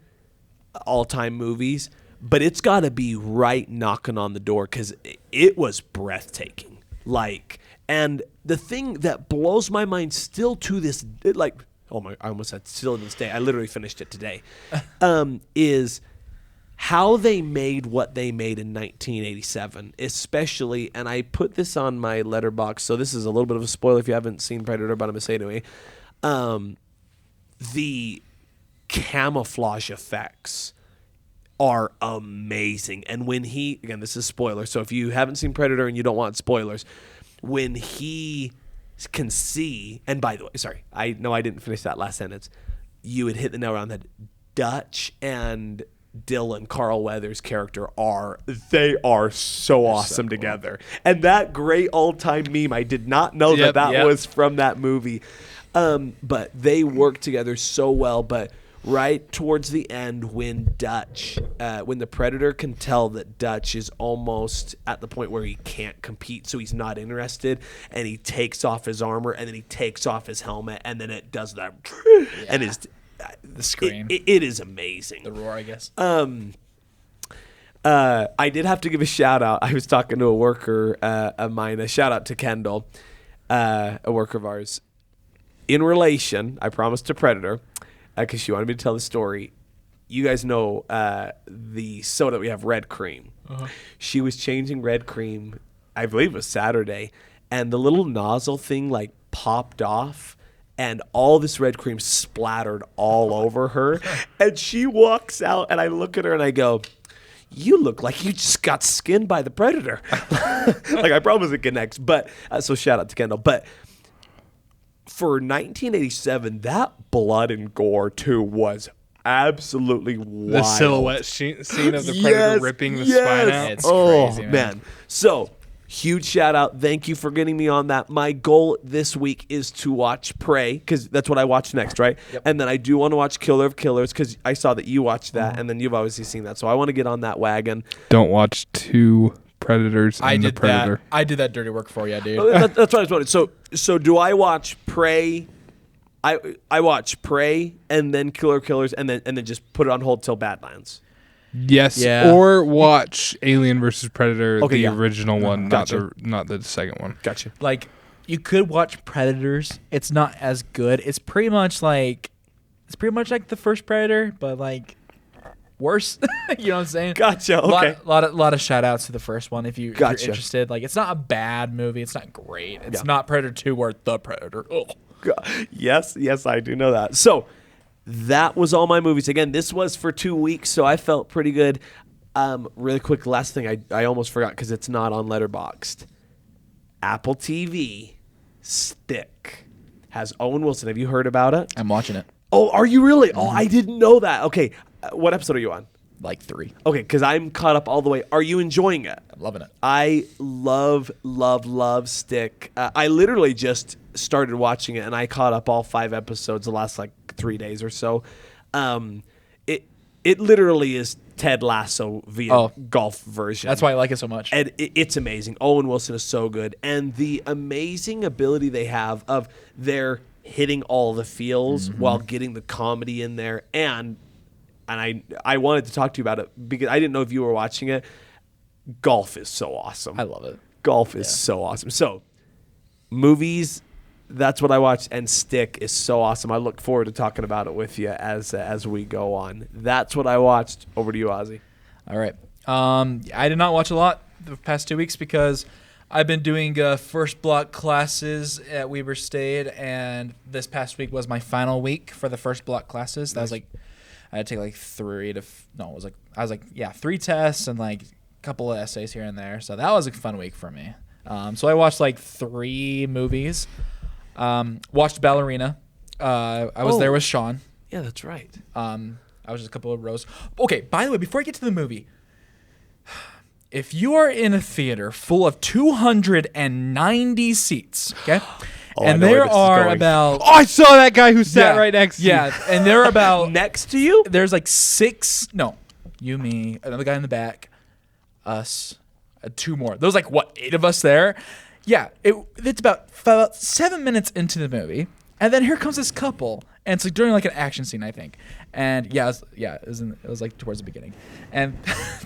all-time movies, but it's got to be right knocking on the door because it was breathtaking. Like, and the thing that blows my mind still to this, like, I almost said still to this day. I literally finished it today. Is how they made what they made in 1987, especially, and I put this on my letterbox, so this is a little bit of a spoiler if you haven't seen Predator, but I'm going to say it anyway. The camouflage effects are amazing. And when again, this is spoiler, so if you haven't seen Predator and you don't want spoilers, when he can see, and by the way, sorry, I know I didn't finish that last sentence, you had hit the nail around that. Dutch and Dylan, Carl Weathers' character, are so awesome together. And that great old-time meme, I did not know that was from that movie. But they work together so well. But right towards the end, when the Predator can tell that Dutch is almost at the point where he can't compete, so he's not interested, and he takes off his armor, and then he takes off his helmet, and then it does that, and the scream. It is amazing. The roar, I guess. I did have to give a shout out. I was talking to a worker of mine. A shout out to Kendall, a worker of ours. In relation, I promised to Predator, because she wanted me to tell the story. You guys know the soda we have, Red Cream. She was changing Red Cream, I believe it was Saturday, and the little nozzle thing like popped off. And all this red cream splattered all over her. And she walks out, and I look at her, and I go, you look like you just got skinned by the Predator. Like, I promise it connects. But so shout out to Kendall. But for 1987, that blood and gore, too, was absolutely wild. The silhouette scene of the Predator ripping the spine out. It's crazy, man. So, huge shout out. Thank you for getting me on that. My goal this week is to watch Prey, because that's what I watch next, right? Yep. And then I do want to watch Killer of Killers, because I saw that you watched that, and then you've obviously seen that. So I want to get on that wagon. Don't watch two Predators and the Predator. I did that dirty work for you, dude. That's what I was wondering. So do I watch Prey? I watch Prey and then Killer of Killers, and then just put it on hold till Badlands. Yes, Yeah. or watch Alien versus Predator, Okay, the yeah. original one, Gotcha. not the second one. Gotcha. Like, you could watch Predators. It's not as good. It's pretty much like the first Predator, but like worse. You know what I'm saying? Gotcha. Okay. Lot of shout outs to the first one if you're interested. Like, it's not a bad movie. It's not great. It's not Predator 2 or The Predator. Ugh. Yes, I do know that. So that was all my movies. Again, this was for 2 weeks, so I felt pretty good. Really quick, last thing I almost forgot because it's not on Letterboxd. Apple TV Stick has Owen Wilson. Have you heard about it? I'm watching it. Oh, are you really? Oh, I didn't know that. Okay, what episode are you on? Like 3. Okay, because I'm caught up all the way. Are you enjoying it? I'm loving it. I love Stick. I literally just started watching it, and I caught up all 5 episodes the last 3 days or so. It literally is Ted Lasso via golf version. That's why I like it so much. And it's amazing. Owen Wilson is so good, and the amazing ability they have of their hitting all the feels while getting the comedy in there. And I wanted to talk to you about it because I didn't know if you were watching it. Golf is so awesome. I love it. Golf is so awesome. So, movies, that's what I watched, and Stick is so awesome. I look forward to talking about it with you as we go on. That's what I watched. Over to you, Ozzy. All right. I did not watch a lot the past 2 weeks because I've been doing first block classes at Weber State, and this past week was my final week for the first block classes. That was I had to take 3 tests and a couple of essays here and there. So that was a fun week for me. So I watched 3 movies. Watched Ballerina. I was there with Sean. Yeah, that's right. I was just a couple of rows. Okay, by the way, before I get to the movie, if you are in a theater full of 290 seats, okay, and there are about Oh, I saw that guy who sat right next to you. Yeah, and there are about Next to you? there's like 6. No, you, me, another guy in the back, us, 2 more. There was like 8 of us there. Yeah, it's about 7 minutes into the movie, and then here comes this couple, and it's like during like an action scene, I think. And it was like towards the beginning, and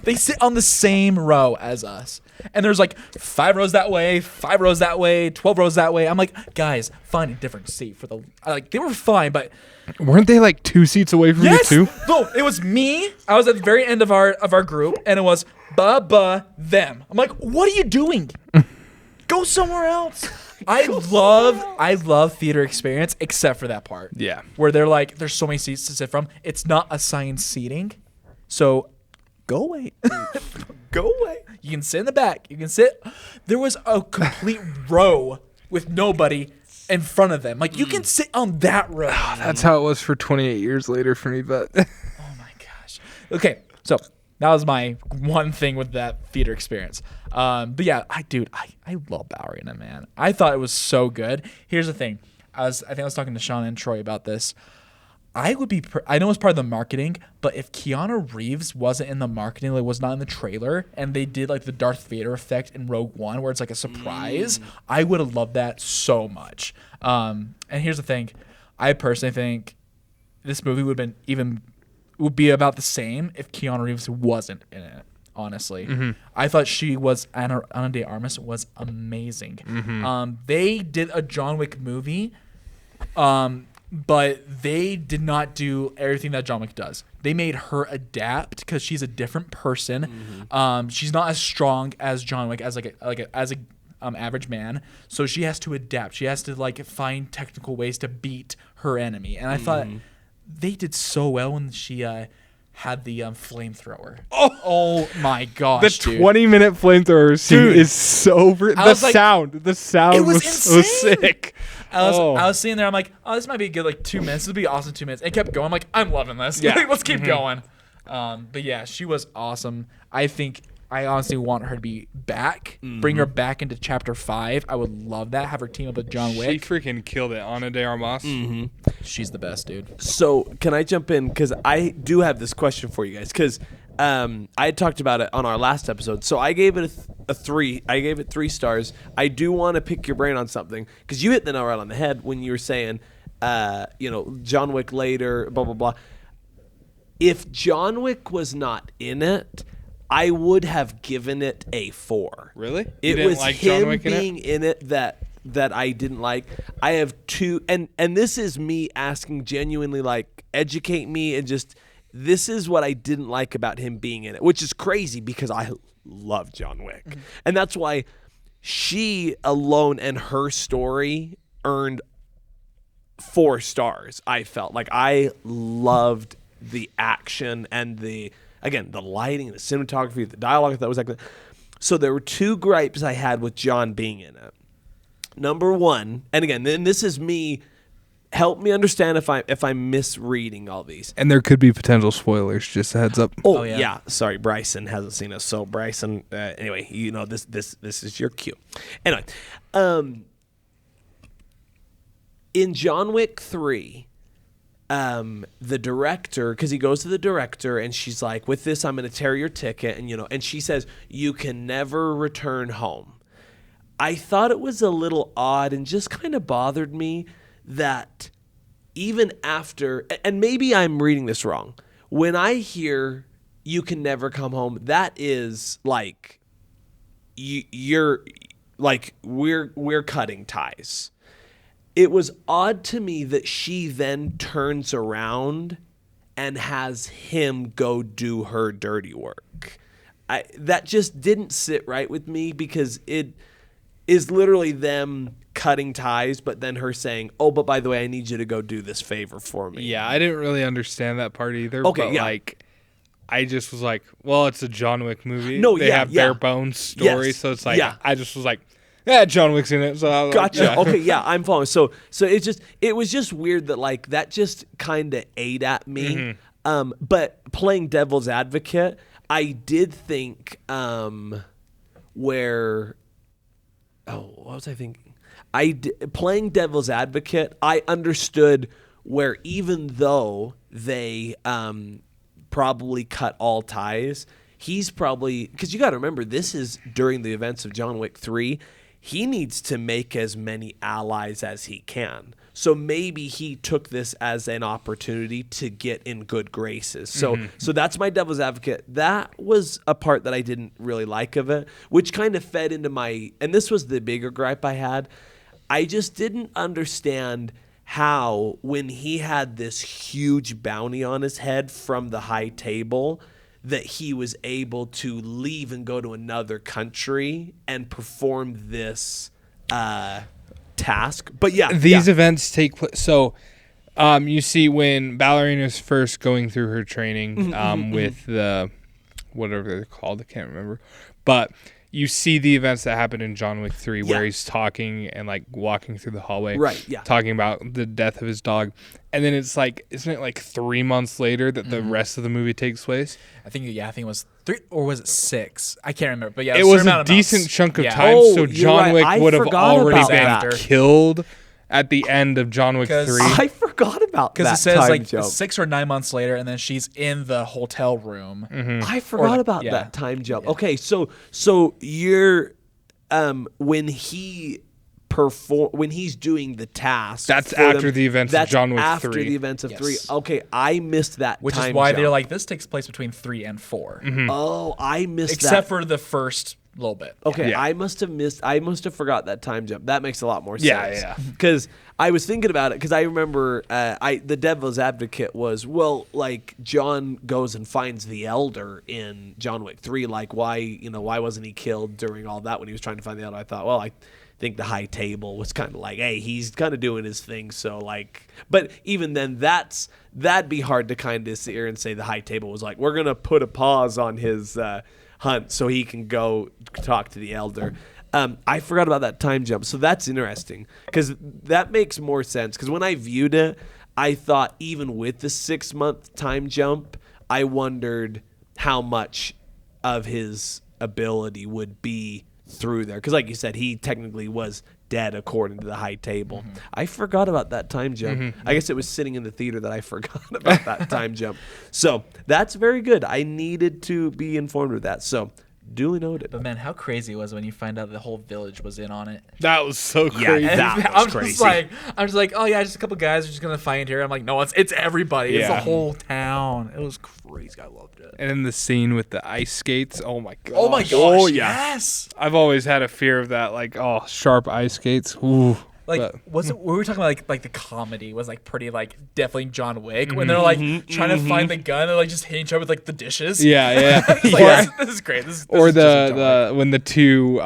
they sit on the same row as us, and there's like 5 rows that way, 5 rows that way, 12 rows that way. I'm like, guys, find a different seat for the. They were fine, but Weren't they like 2 seats away from you too? No, it was me. I was at the very end of our group, and it was them. I'm like, what are you doing? Go somewhere else. I love theater experience, except for that part. Yeah. Where they're like, there's so many seats to sit from. It's not assigned seating, so go away. Go away. You can sit in the back. You can sit. There was a complete row with nobody in front of them. Like, you can sit on that row. That's how it was for 28 years later for me, but Oh my gosh. Okay, so that was my one thing with that theater experience. But yeah, I love Ballerina, man. I thought it was so good. Here's the thing. I think I was talking to Sean and Troy about this. I know it's part of the marketing, but if Keanu Reeves wasn't in the marketing, like was not in the trailer, and they did like the Darth Vader effect in Rogue One, where it's like a surprise, I would have loved that so much. And here's the thing. I personally think this movie would be about the same if Keanu Reeves wasn't in it. Honestly, I thought Ana de Armas was amazing. They did a John Wick movie, but they did not do everything that John Wick does. They made her adapt because she's a different person. She's not as strong as John Wick as as a average man, so she has to adapt. She has to like find technical ways to beat her enemy, and I thought they did so well when she had the flamethrower. Oh my gosh, the 20-minute flamethrower scene is so the sound it was so sick. I was sitting there, I'm like, oh, this might be a good like 2 minutes. This would be awesome 2 minutes. It kept going. I'm like, I'm loving this. Yeah. Let's keep going. But yeah, she was awesome. I honestly want her to be back. Bring her back into Chapter 5. I would love that. Have her team up with John Wick. She freaking killed it. Ana de Armas. She's the best, dude. So can I jump in? Because I do have this question for you guys. Because I had talked about it on our last episode. So I gave it a 3. I gave it 3 stars. I do want to pick your brain on something. Because you hit the nail right on the head when you were saying, John Wick later, blah, blah, blah. If John Wick was not in it, I would have given it a 4. Really? It didn't was like him John Wick being in it that I didn't like. I have 2, and this is me asking genuinely, like, educate me, and just this is what I didn't like about him being in it, which is crazy because I love John Wick, and that's why she alone and her story earned 4 stars. I felt like I loved the action and the lighting and the cinematography, the dialogue, that was like that. So there were 2 gripes I had with John being in it. Number 1, and again, then this is me. Help me understand if I'm misreading all these. And there could be potential spoilers. Just a heads up. Oh yeah. Sorry, Bryson hasn't seen us. So Bryson, anyway, this is your cue. Anyway, in John Wick 3. The director, because he goes to the director and she's like, with this, I'm going to tear your ticket. And she says, you can never return home. I thought it was a little odd and just kind of bothered me that even after, and maybe I'm reading this wrong, when I hear you can never come home, that is like, you're like, we're cutting ties. It was odd to me that she then turns around and has him go do her dirty work. That just didn't sit right with me because it is literally them cutting ties, but then her saying, oh, but by the way, I need you to go do this favor for me. Yeah, I didn't really understand that part either. Okay, but yeah. I just was like, well, it's a John Wick movie. No, they have bare bones story, Yes. so it's like, Yeah. I just was like, yeah, John Wick's in it. So I was Gotcha. Like, yeah. Okay, yeah, I'm following. So it was just weird that like that just kind of ate at me. But playing devil's advocate, I did think what was I thinking? playing devil's advocate, I understood where even though they probably cut all ties, he's probably, because you got to remember, this is during the events of John Wick 3. He needs to make as many allies as he can. So maybe he took this as an opportunity to get in good graces. So so that's my devil's advocate. That was a part that I didn't really like of it, which kind of fed into my, and this was the bigger gripe I had. I just didn't understand how, when he had this huge bounty on his head from the high table, that he was able to leave and go to another country and perform this task. But yeah, these events take place. So you see when Ballerina's first going through her training with the, whatever they're called, I can't remember. But you see the events that happen in John Wick 3 where he's talking and like walking through the hallway. Right, yeah. Talking about the death of his dog. And then it's like, isn't it like 3 months later that the rest of the movie takes place? I think it was 3 or was it 6? I can't remember. But yeah, it was a decent chunk of time. Oh, so you're John right. Wick I would have forgot already about been that. killed at the end of John Wick 3. I forgot about that. Because it says time like jump. 6 or 9 months later, and then she's in the hotel room. I forgot about that time jump. Okay, so you're when he's doing the task. That's for after them, the events of that's John Wick after 3. the events of 3. Yes. Okay, I missed that Which time is why jump. they're like, this takes place between 3 and 4. Oh, I missed that. Except for the first little bit. Okay, Yeah. I must have forgot that time jump. That makes a lot more Yeah, sense. yeah. Because I was thinking about it, because I remember the devil's advocate was, well, like John goes and finds the elder in John Wick 3. Like, why wasn't he killed during all that when he was trying to find the elder? I thought, well, I think the high table was kind of like, hey, he's kind of doing his thing. So like, but even then, that'd be hard to kind of sit here and say the high table was like, we're gonna put a pause on his hunt so he can go talk to the elder. I forgot about that time jump, so that's interesting because that makes more sense. Because when I viewed it, I thought even with the 6-month time jump, I wondered how much of his ability would be through there. Because like you said, he technically was dead according to the high table. I forgot about that time jump. I guess it was sitting in the theater that I forgot about that time jump. So that's very good. I needed to be informed of that. So duly noted. But man, how crazy it was when you find out the whole village was in on it. That was so crazy. that was crazy. I'm just like, oh yeah, just a couple guys are just gonna find here. I'm like, no, it's everybody. It's the Yeah. whole town. It was crazy. I loved it. And then the scene with the ice skates. Oh my god. Oh my gosh. Oh yeah. Yes. I've always had a fear of that. Like, oh, sharp ice skates. Ooh. Like, But- was it? We were talking about like the comedy was like pretty like definitely John Wick when they're like trying to find the gun. They're like just hitting each other with like the dishes. Yeah, yeah. It's like, this is great. This is Or just a John the when the two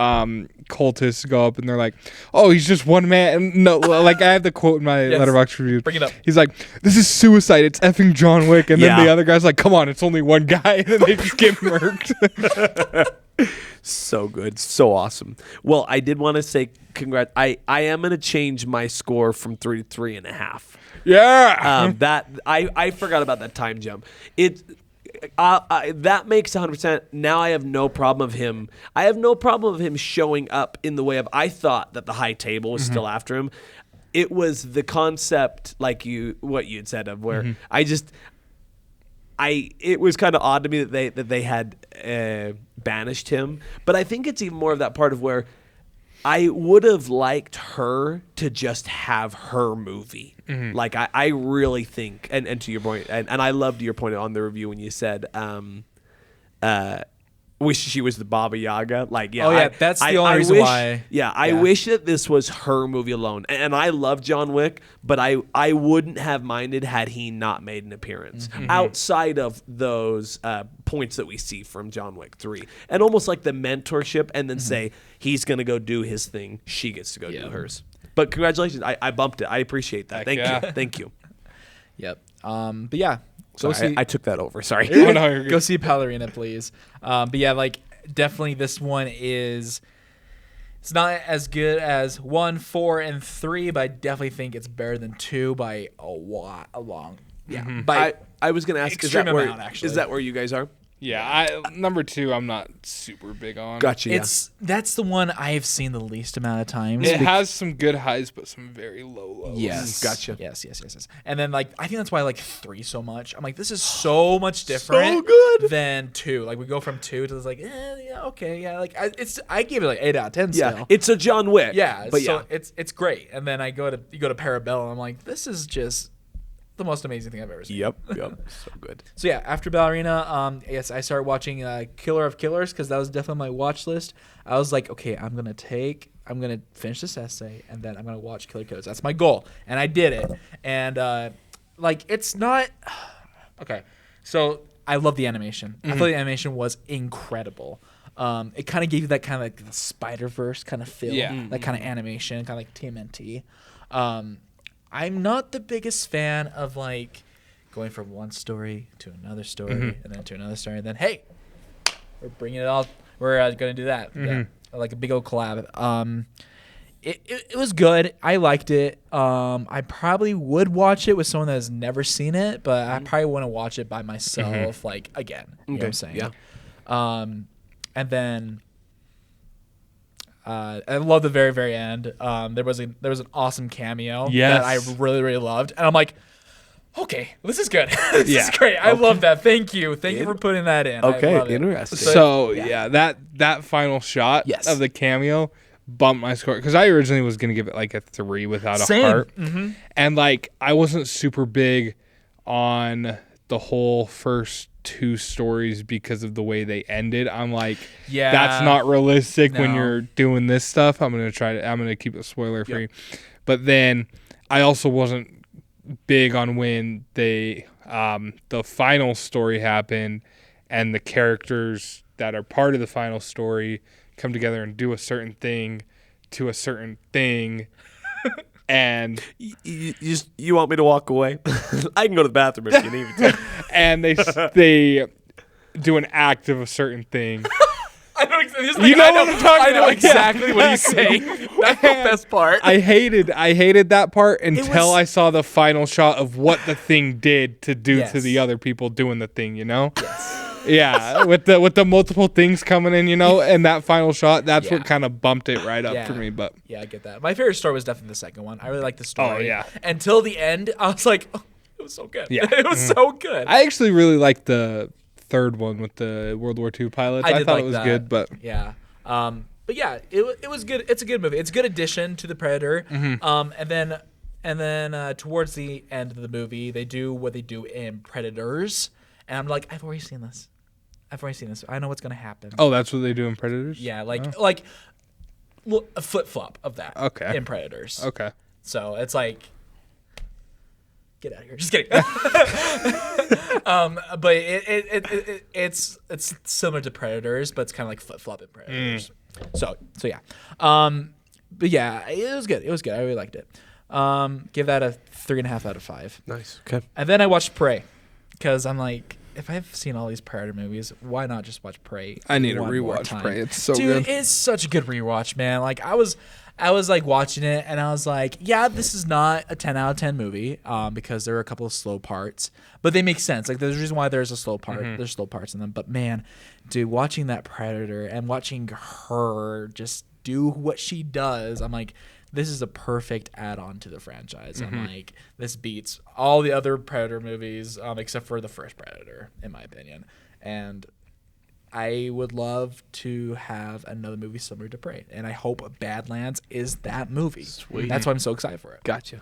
cultists go up and they're like, "Oh, he's just one man." No, like I have the quote in my Yes. letterbox review. Bring it up. He's like, "This is suicide. It's effing John Wick." And then Yeah. the other guy's like, "Come on, it's only one guy." And then they just get murked. So good. So awesome. Well, I did want to say congrats. I am going to change my score from 3 to 3.5. Yeah. That I forgot about that time jump. That makes 100%. Now I have no problem of him. I have no problem of him showing up in the way of. I thought that the high table was still after him. It was the concept, like what you had said of where it was kind of odd to me that they had banished him. But I think it's even more of that part of where I would have liked her to just have her movie. Like I really think, and to your point, and I loved your point on the review when you said, wish she was the Baba Yaga. Like, yeah. Oh, yeah, that's the only reason why. Yeah, I wish that this was her movie alone. And I love John Wick, but I wouldn't have minded had he not made an appearance outside of those points that we see from John Wick 3. And almost like the mentorship, and then say he's going to go do his thing. She gets to go do hers. But congratulations. I bumped it. I appreciate that. Thank you. Thank you. Yep. But yeah. Go Sorry, see. I took that over. Sorry. Oh, no, you're good. Go see Ballerina, please. But yeah, like definitely this one is. It's not as good as 1, 4, and 3, but I definitely think it's better than 2 by a long. Yeah. By I was going to ask, extreme is amount, actually. that where you guys are? Yeah, number 2, I'm not super big on. Gotcha. Yeah. That's the one I've seen the least amount of times. It has some good highs, but some very low lows. Yes. Gotcha. Yes. And then like I think that's why I like 3 so much. I'm like, this is so much different So good. than 2. Like we go from 2 to like, yeah, okay, yeah. Like I gave it like 8 out of 10 Yeah. still. It's a John Wick. Yeah, But so it's great. And then you go to Parabellum, and I'm like, this is just the most amazing thing I've ever seen. Yep. So good. So yeah, after Ballerina, yes, I started watching Killer of Killers because that was definitely on my watch list. I was like, okay, I'm gonna finish this essay, and then I'm gonna watch Killer of Killers. That's my goal, and I did it. And like, it's not okay. So I love the animation. I thought the animation was incredible. It kind of gave you that kind of like the Spider-Verse kind of feel, that kind of animation, kind of like TMNT. I'm not the biggest fan of like going from one story to another story and then to another story, and then hey, we're bringing it all. We're gonna do that, yeah, like a big old collab. It was good. I liked it. I probably would watch it with someone that has never seen it, but I probably want to watch it by myself, like again. You know what I'm saying? Yeah. And then I love the very, very end. There was an awesome cameo that I really, really loved, and I'm like, okay, this is good. This is great. I love that. Thank you for putting that in. Okay, I love it. interesting. So that final shot Yes. of the cameo bumped my score because I originally was gonna give it like a 3 without a Same. heart, and like I wasn't super big on the whole first 2 stories because of the way they ended. I'm like, Yeah. that's not realistic when No. you're doing this stuff. I'm gonna keep it spoiler free, but then I also wasn't big on when they the final story happened and the characters that are part of the final story come together and do a certain thing to a certain thing. And You want me to walk away? I can go to the bathroom if you need me to. and they do an act of a certain thing. I know exactly. You know what I'm talking I know about. exactly what he's saying. That's the best part. I hated that part until was- I saw the final shot of what the thing did to do Yes. to the other people doing the thing, you know? Yes. Yeah, with the multiple things coming in, you know, and that final shot, that's Yeah. what kind of bumped it right up for me. But yeah, I get that. My favorite story was definitely the second one. I really liked the story. Oh, yeah. Until the end, I was like, oh, it was so good. Yeah. It was so good. I actually really liked the third one with the World War II pilots. I did thought like it was that. good, but yeah. But yeah, it was good. It's a good movie. It's a good addition to the Predator. And then towards the end of the movie, they do what they do in Predators, and I'm like, I've already seen this. I know what's gonna happen. oh, that's what they do in Predators? Yeah, like a flip flop of that. Okay. In Predators. Okay. So it's like, get out of here. Just kidding. But it's similar to Predators, but it's kind of like flip flop in Predators. So yeah. But yeah, it was good. I really liked it. Give that a 3.5 out of 5. Nice. Okay. And then I watched Prey, because I'm like, if I've seen all these Predator movies, why not just watch Prey? I need to one more rewatch time? Prey. It's so Dude, good. it's such a good rewatch, man. Like I was like watching it, and I was like, yeah, this is not a 10 out of 10 movie, because there are a couple of slow parts, but they make sense. Like there's a reason why there's a slow part. There's slow parts in them. But man, dude, watching that Predator and watching her just do what she does, I'm like, this is a perfect add-on to the franchise. I'm like, this beats all the other Predator movies, except for the first Predator, in my opinion. And I would love to have another movie similar to Prey, and I hope Badlands is that movie. Sweet. That's why I'm so excited for it. Gotcha.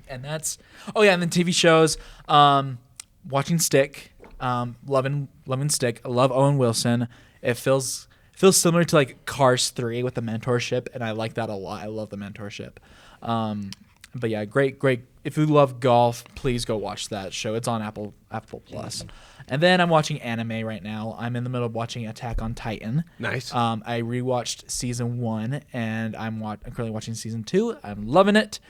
And that's and then TV shows. Watching Stick, loving Stick. I love Owen Wilson. It feels similar to like Cars 3 with the mentorship, and I like that a lot. I love the mentorship. But yeah, great. If you love golf, please go watch that show. It's on Apple Plus. And then I'm watching anime right now. I'm in the middle of watching Attack on Titan. Nice. I rewatched season 1, and I'm currently watching season 2. I'm loving it.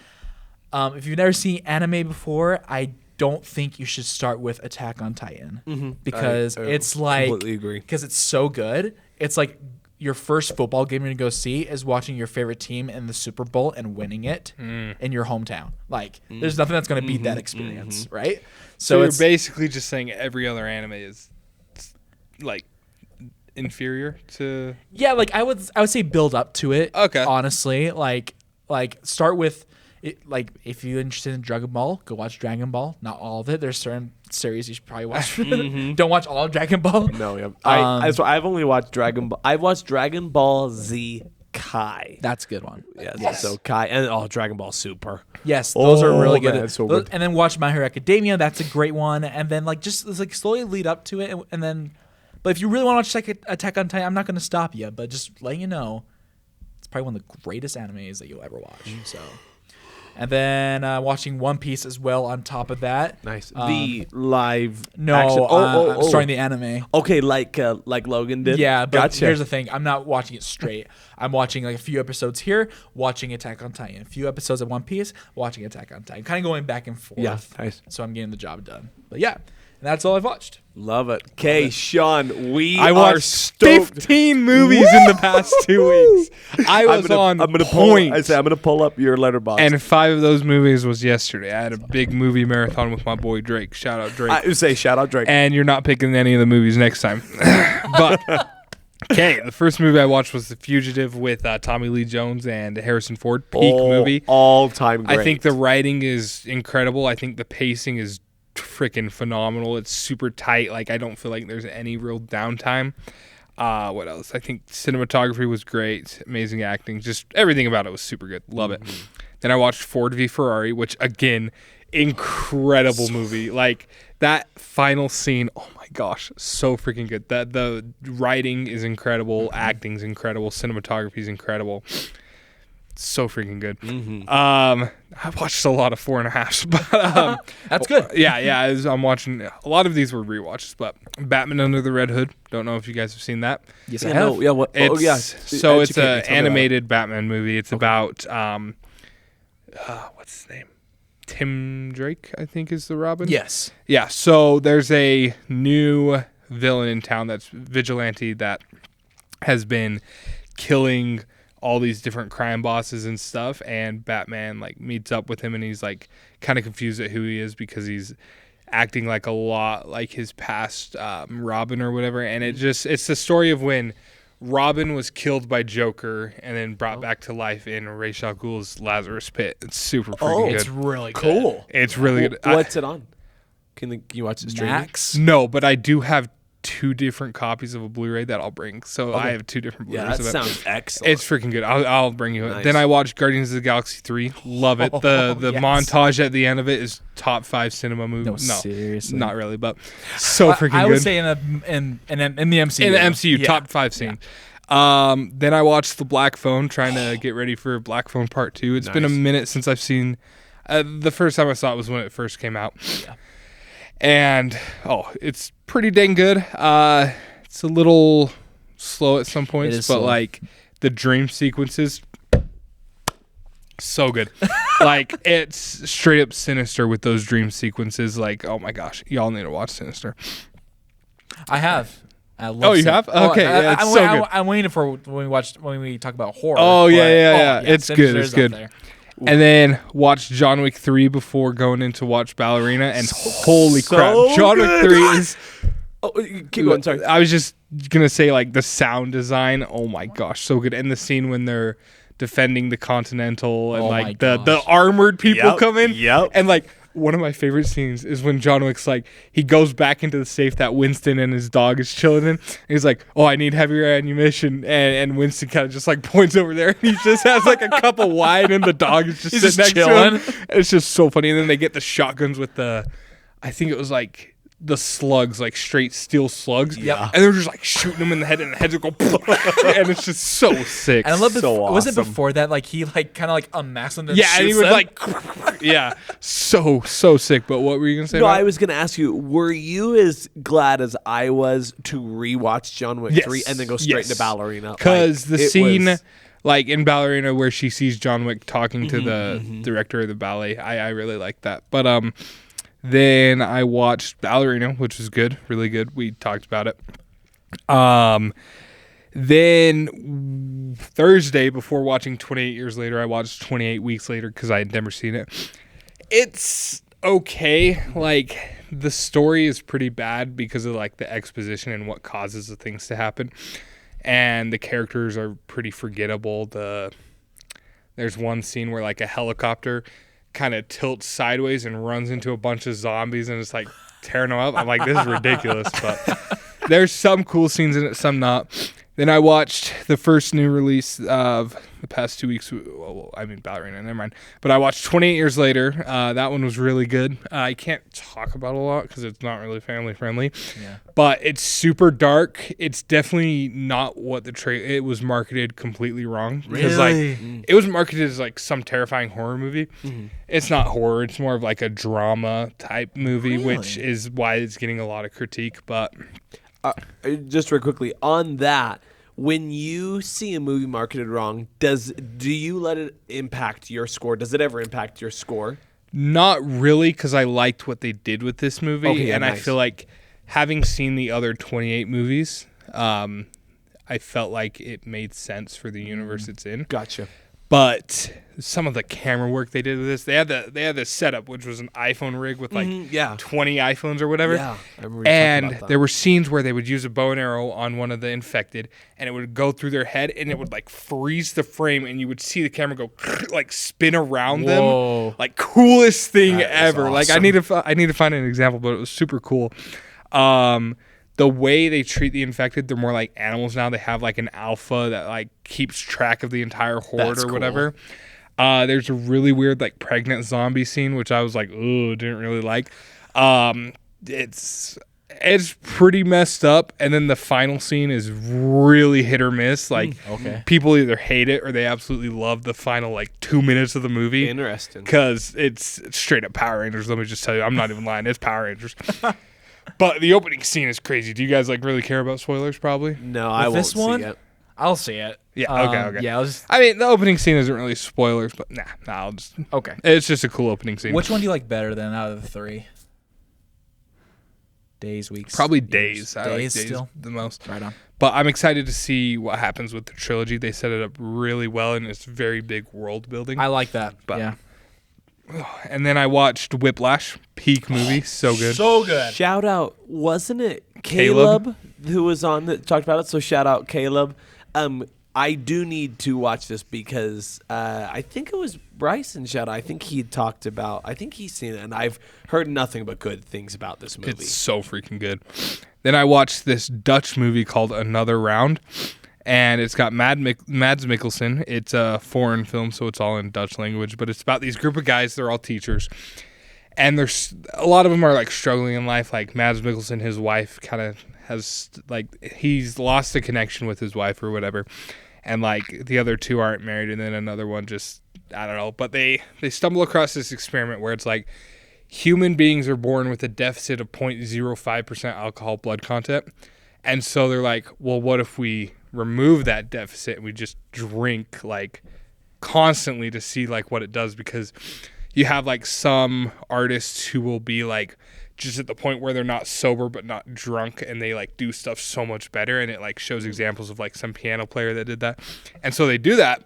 If you've never seen anime before, I don't think you should start with Attack on Titan, because I it's like, completely agree. because it's so good. It's like your first football game you're gonna go see is watching your favorite team in the Super Bowl and winning it in your hometown. Like, there's nothing that's gonna beat that experience, right? So So you're it's basically just saying every other anime is like inferior to. Yeah, like I would say build up to it. Okay. Honestly, like start with it, like if you're interested in Dragon Ball, go watch Dragon Ball. Not all of it. There's certain series you should probably watch. Don't watch all of Dragon Ball. No, yeah. I've only watched Dragon Ball. I've watched Dragon Ball Z Kai. That's a good one. Yes. So Kai and Dragon Ball Super. Yes, those are really good. Man, it's so good. And then watch My Hero Academia. That's a great one. And then like just like slowly lead up to it, and then. But if you really want to watch Attack on Titan, I'm not going to stop you. But just letting you know, it's probably one of the greatest animes that you'll ever watch. So, and then watching One Piece as well on top of that. Nice. The live No, action. I'm starting the anime. Okay, like Logan did. Yeah, but gotcha. here's the thing: I'm not watching it straight. I'm watching like a few episodes here, watching Attack on Titan. A few episodes of One Piece, watching Attack on Titan. Kind of going back and forth. Yeah, nice. So I'm getting the job done. But yeah, and that's all I've watched. Love it. Okay, Sean, I are watched stoked. 15 movies in the past 2 weeks. I was on point. I'm gonna pull up your letterbox. And 5 of those movies was yesterday. I had a big movie marathon with my boy Drake. Shout out Drake. I would say shout out Drake. And you're not picking any of the movies next time. But okay, the first movie I watched was The Fugitive with Tommy Lee Jones and Harrison Ford. Peak movie. All time great. I think the writing is incredible. I think the pacing is freaking phenomenal. It's super tight. Like I don't feel like there's any real downtime. What else? I think cinematography was great. Amazing acting. Just everything about it was super good. Love it. Then I watched Ford v Ferrari, which again, incredible movie. Like that final scene. Oh my gosh, so freaking good. That the writing is incredible. Acting's incredible. Cinematography's incredible. So freaking good. I watched a lot of 4.5s, but That's good. yeah. I'm watching a lot of these were rewatches, but Batman Under the Red Hood. Don't know if you guys have seen that. Yes, yeah, I have. no, yeah, what, It's, oh, yeah. So it's Educate me, an tell me about it. animated Batman movie. It's about what's his name? Tim Drake, I think, is the Robin. Yes. Yeah. So there's a new villain in town that's vigilante that has been killing all these different crime bosses and stuff, and Batman like meets up with him, and he's like kind of confused at who he is because he's acting like a lot like his past Robin or whatever. And it's the story of when Robin was killed by Joker and then brought back to life in Ra's al Ghul's Lazarus Pit. It's super freaking good. It's really Cool. It's really good. What's it on? Can you watch it streaming? Max. No, but I do have 2 different copies of a Blu-ray that I'll bring. So I have 2 different Yeah, Blu-rays that of it. sounds excellent. It's freaking good. I'll bring you it. Nice. Then I watched Guardians of the Galaxy 3. Love it. The yes. montage at the end of it is top 5 cinema movie. No, seriously. not really, but so freaking good. I would say in the MCU. in the MCU, Yeah. top 5 scene. Then I watched The Black Phone, trying to get ready for Black Phone Part 2. It's been a minute since I've seen. The first time I saw it was when it first came out. Yeah. And it's pretty dang good. It's a little slow at some points, is but slow. like the dream sequences, so good. Like it's straight up sinister with those dream sequences. Like, oh my gosh, y'all need to watch Sinister. I have. I love Oh, you Sin- have? Okay, yeah, it's so good. I'm waiting for when we talk about horror. Oh, but- yeah. It's Sinister good, it's is up good. there. And then watched John Wick 3 before going in to watch Ballerina, and holy so crap, John Wick good. 3 is. Oh, keep going. Sorry. I was just gonna say like the sound design. Oh my gosh, so good! And the scene when they're defending the Continental and Oh my like the gosh. armored people Yep, come in. yep. And like one of my favorite scenes is when John Wick's like he goes back into the safe that Winston and his dog is chilling in. And he's like, "Oh, I need heavier ammunition," and Winston kind of just like points over there. And he just has like a cup of wine, and the dog is just He's sitting just next to him. chilling. It's just so funny. And then they get the shotguns with I think it was like the slugs, like straight steel slugs. Yeah. And they're just like shooting them in the head, and the heads will go, and it's just so sick. And I love So was it awesome. before that? Like he like kind of like unmasks them. Yeah, and he would like, yeah, so sick. But what were you gonna say? No, about I it? was going to ask you, were you as glad as I was to rewatch John Wick 3 and then go straight into Ballerina? Because Like, the it scene, was- like in Ballerina, where she sees John Wick talking to the director of the ballet, I really like that. But then I watched Ballerina, which was good, really good. We talked about it. Then Thursday, before watching 28 Years Later, I watched 28 Weeks Later because I had never seen it. It's okay. Like, the story is pretty bad because of like the exposition and what causes the things to happen, and the characters are pretty forgettable. There's one scene where like a helicopter kind of tilts sideways and runs into a bunch of zombies and it's like tearing them up. I'm like, this is ridiculous, but there's some cool scenes in it, some not. Then I watched the first new release of the past 2 weeks. Well, I mean, Ballerina, never mind. But I watched 28 Years Later. That one was really good. I can't talk about it a lot because it's not really family friendly. Yeah. But it's super dark. It's definitely not what it was marketed completely wrong. Because like it was marketed as like some terrifying horror movie. Mm-hmm. It's not horror. It's more of like a drama type movie, which is why it's getting a lot of critique. But just real quickly on that, when you see a movie marketed wrong, do you let it impact your score? Does it ever impact your score? Not really, because I liked what they did with this movie, Okay, and nice. I feel like having seen the other 28 movies, I felt like it made sense for the universe it's in. Gotcha. But some of the camera work they did with this, they had the setup, which was an iPhone rig with like 20 iPhones or whatever. Yeah, I remember you talking about that. There were scenes where they would use a bow and arrow on one of the infected, and it would go through their head, and it would like freeze the frame, and you would see the camera go like spin around them. Like coolest thing ever. awesome. Like I need to find an example, but it was super cool. The way they treat the infected, they're more like animals now. They have like an alpha that like keeps track of the entire horde That's or whatever. There's a really weird like pregnant zombie scene, which I was like, ooh, didn't really like. It's pretty messed up, and then the final scene is really hit or miss. Like, people either hate it or they absolutely love the final like 2 minutes of the movie. Interesting. Because it's straight up Power Rangers. Let me just tell you, I'm not even lying. It's Power Rangers. But the opening scene is crazy. Do you guys like really care about spoilers? Probably. No, I won't this one? see it. I'll see it. Yeah. Okay. Yeah. I mean, the opening scene isn't really spoilers, but I'll just. Okay. It's just a cool opening scene. Which one do you like better than out of the three? Days, weeks. Probably years? Days. I like Days still. the most. Right on. But I'm excited to see what happens with the trilogy. They set it up really well, and it's very big world building. I like that. But- yeah. And then I watched Whiplash, peak movie, so good. So good. Shout out, wasn't it Caleb? Caleb who was on that talked about it? So shout out Caleb. I do need to watch this because I think it was Bryson shout out. I think he'd seen it, and I've heard nothing but good things about this movie. It's so freaking good. Then I watched this Dutch movie called Another Round, and it's got Mads Mikkelsen. It's a foreign film, so it's all in Dutch language, but it's about these group of guys. They're all teachers, and there's a lot of them are like struggling in life. Like Mads Mikkelsen, his wife kind of has like he's lost the connection with his wife or whatever, and like the other two aren't married, and then another one just I don't know. But they stumble across this experiment where it's like human beings are born with a deficit of 0.05% alcohol blood content, and so they're like, well, what if we remove that deficit and we just drink like constantly to see like what it does? Because you have like some artists who will be like just at the point where they're not sober but not drunk, and they like do stuff so much better, and it like shows examples of like some piano player that did that. And so they do that,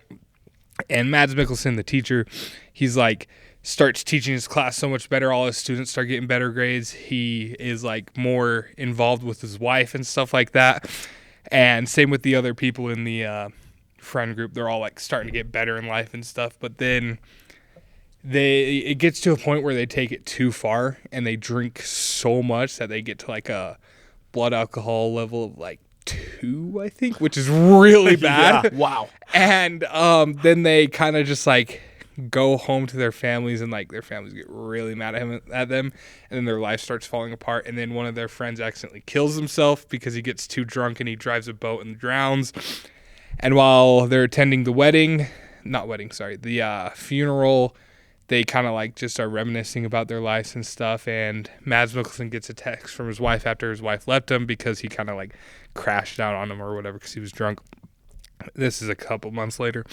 and Mads Mikkelsen, the teacher, he's like starts teaching his class so much better. All his students start getting better grades. He is like more involved with his wife and stuff like that. And same with the other people in the friend group. They're all like starting to get better in life and stuff. But then it gets to a point where they take it too far, and they drink so much that they get to like a blood alcohol level of like 2, I think, which is really bad. Yeah. Wow. And then they kind of just like go home to their families, and like their families get really mad at them, and then their life starts falling apart. And then one of their friends accidentally kills himself because he gets too drunk and he drives a boat and drowns. And while they're attending the funeral, they kind of like just are reminiscing about their lives and stuff. And Mads Mikkelsen gets a text from his wife after his wife left him because he kind of like crashed out on him or whatever because he was drunk. This is a couple months later.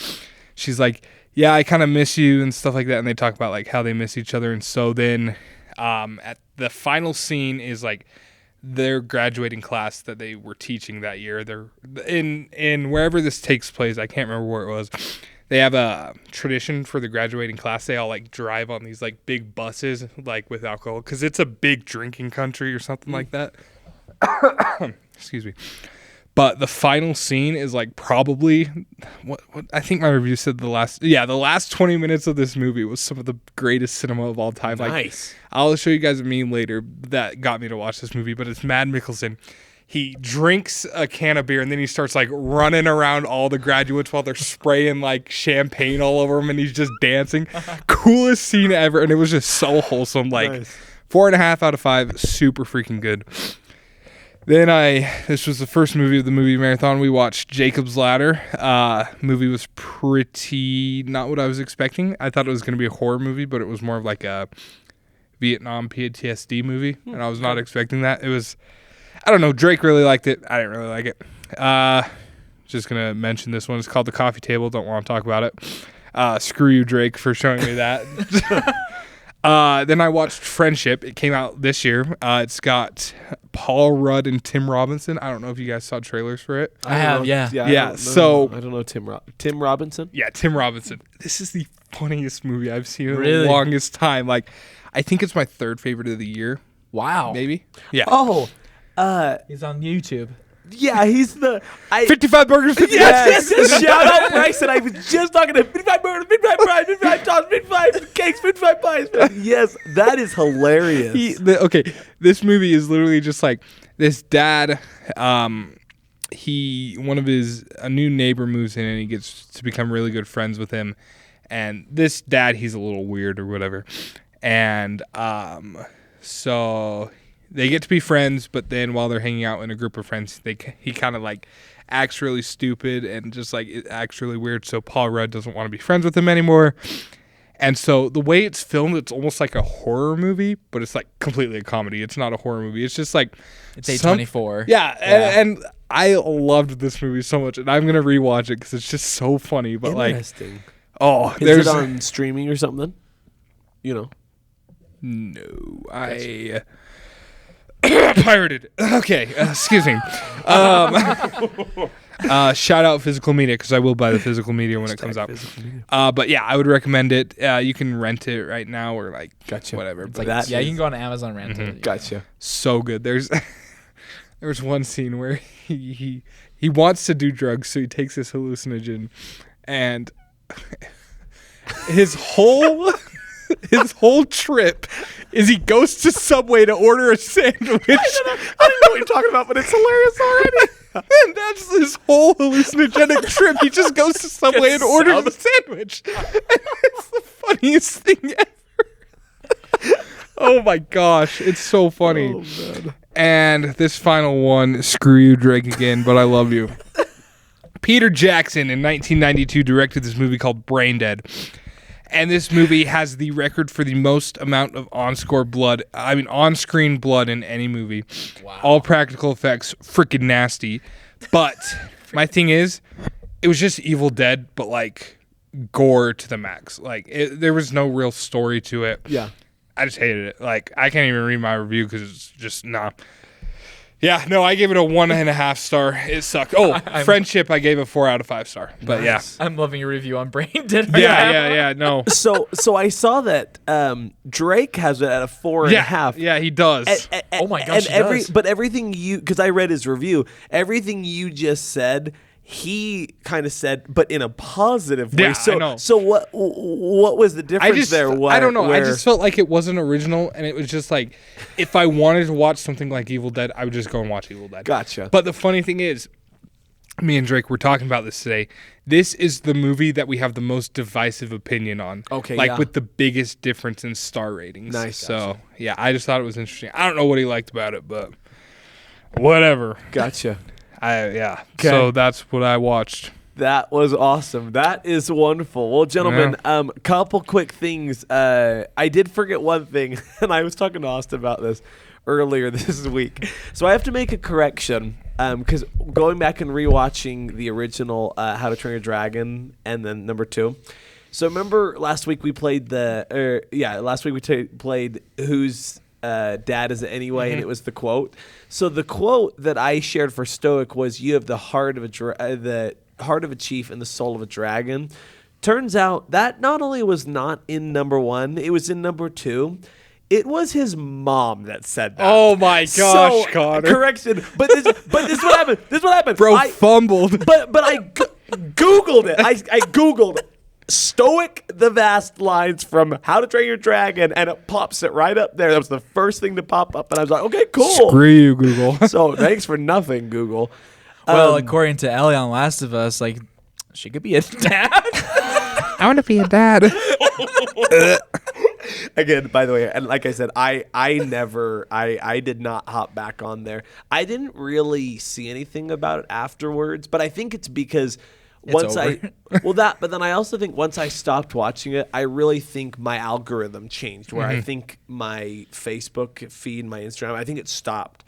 She's like, yeah, I kind of miss you and stuff like that. And they talk about like how they miss each other. And so then at the final scene is like their graduating class that they were teaching that year. They're in wherever this takes place. I can't remember where it was. they have a tradition for the graduating class. They all like drive on these like big buses like with alcohol because it's a big drinking country or something like that. Excuse me. But the final scene is like probably what I think my review said the last 20 minutes of this movie was some of the greatest cinema of all time. Nice. Like, I'll show you guys a meme later that got me to watch this movie, but it's Mad Mikkelsen. He drinks a can of beer and then he starts like running around all the graduates while they're spraying like champagne all over him and he's just dancing. Coolest scene ever. And it was just so wholesome. Like Nice. 4.5 out of 5. Super freaking good. Then this was the first movie of the movie marathon. We watched Jacob's Ladder. Movie was pretty not what I was expecting. I thought it was going to be a horror movie, but it was more of like a Vietnam PTSD movie. And I was not expecting that. It was, I don't know. Drake really liked it. I didn't really like it. Just going to mention this one. It's called The Coffee Table. Don't want to talk about it. Screw you, Drake, for showing me that. Then I watched Friendship. It came out this year. It's got Paul Rudd and Tim Robinson. I don't know if you guys saw trailers for it. I have, yeah. I Yeah, don't know- so- I don't know Tim Robinson. Yeah, Tim Robinson. This is the funniest movie I've seen in Really? the longest time. Like, I think it's my third favorite of the year, Wow. maybe. Yeah. Oh, He's on YouTube. yeah, he's the 55 burgers, 55 Yes, shout out Bryson. I was just talking to 55 burgers, 55 fries, 55 tops, 55 cakes, 55 pies. Yes, that is hilarious. Okay, this movie is literally just like this dad. A new neighbor moves in and he gets to become really good friends with him. And this dad, he's a little weird or whatever. And so they get to be friends, but then while they're hanging out in a group of friends, he kind of like acts really stupid and just like it acts really weird. So Paul Rudd doesn't want to be friends with him anymore. And so the way it's filmed, it's almost like a horror movie, but it's like completely a comedy. It's not a horror movie. It's just like It's A24. Yeah, and I loved this movie so much, and I'm gonna rewatch it because it's just so funny. But like, Interesting. oh, Is there's it on streaming or something? You know. no, I pirated. Okay, excuse me. Shout out physical media because I will buy the physical media when it comes out. But yeah, I would recommend it. You can rent it right now or like whatever. It's But like, that yeah, is- you can go on Amazon rent it. Gotcha. so good. There's one scene where he wants to do drugs, so he takes this hallucinogen, and his whole trip is he goes to Subway to order a sandwich. I don't know what you're talking about, but it's hilarious already. And that's his whole hallucinogenic trip. He just goes to Subway and orders a sandwich. And it's the funniest thing ever. Oh my gosh, it's so funny. Oh, man. And this final one, screw you, Drake, again, but I love you. Peter Jackson in 1992 directed this movie called Brain Dead. And this movie has the record for the most amount of on-screen blood in any movie. Wow. All practical effects, freaking nasty. But my thing is, it was just Evil Dead, but like gore to the max. Like there was no real story to it. Yeah. I just hated it. Like I can't even read my review because it's just nah. Yeah, no, I gave it a 1.5 star. It sucked. Oh, Friendship, I gave a 4 out of 5 star. But Nice. I'm loving your review on Brain Dead. yeah, no. So I saw that Drake has it at a 4.5. Yeah, he does. Oh my gosh, he And does. but everything because I read his review, everything you just said, he kind of said, but in a positive way. Yeah, so, I know. So what was the difference there? I don't know. I just felt like it wasn't original, and it was just like, if I wanted to watch something like Evil Dead, I would just go and watch Evil Dead. Gotcha. But the funny thing is, me and Drake were talking about this today. This is the movie that we have the most divisive opinion on. Okay, like yeah. with the biggest difference in star ratings. Nice. So yeah, I just thought it was interesting. I don't know what he liked about it, but whatever. Gotcha. Yeah. Okay. So that's what I watched. That was awesome. That is wonderful. Well, gentlemen, couple quick things. I did forget one thing, and I was talking to Austin about this earlier this week. So I have to make a correction because going back and rewatching the original How to Train Your Dragon and then number 2. So remember last week we played played Whose Dad Is It Anyway, and it was the quote. So the quote that I shared for Stoic was, "You have the heart of a chief and the soul of a dragon." turns out that not only was not in number 1, it was in number 2. It was his mom that said that. Oh my gosh, Connor. Correction. But this is what happened. This is what happened. Bro fumbled. But I Googled it. I Googled Stoic the Vast lines from How to Train Your Dragon, and it pops it right up there. That was the first thing to pop up, and I was like, okay, cool. Screw you, Google. So thanks for nothing, Google. Well, according to Ellie on Last of Us, like, she could be a dad. I want to be a dad. Again, by the way, and like I said, I did not hop back on there. I didn't really see anything about it afterwards, but I think it's because but then I also think once I stopped watching it, I really think my algorithm changed, where I think my Facebook feed, my Instagram, I think it stopped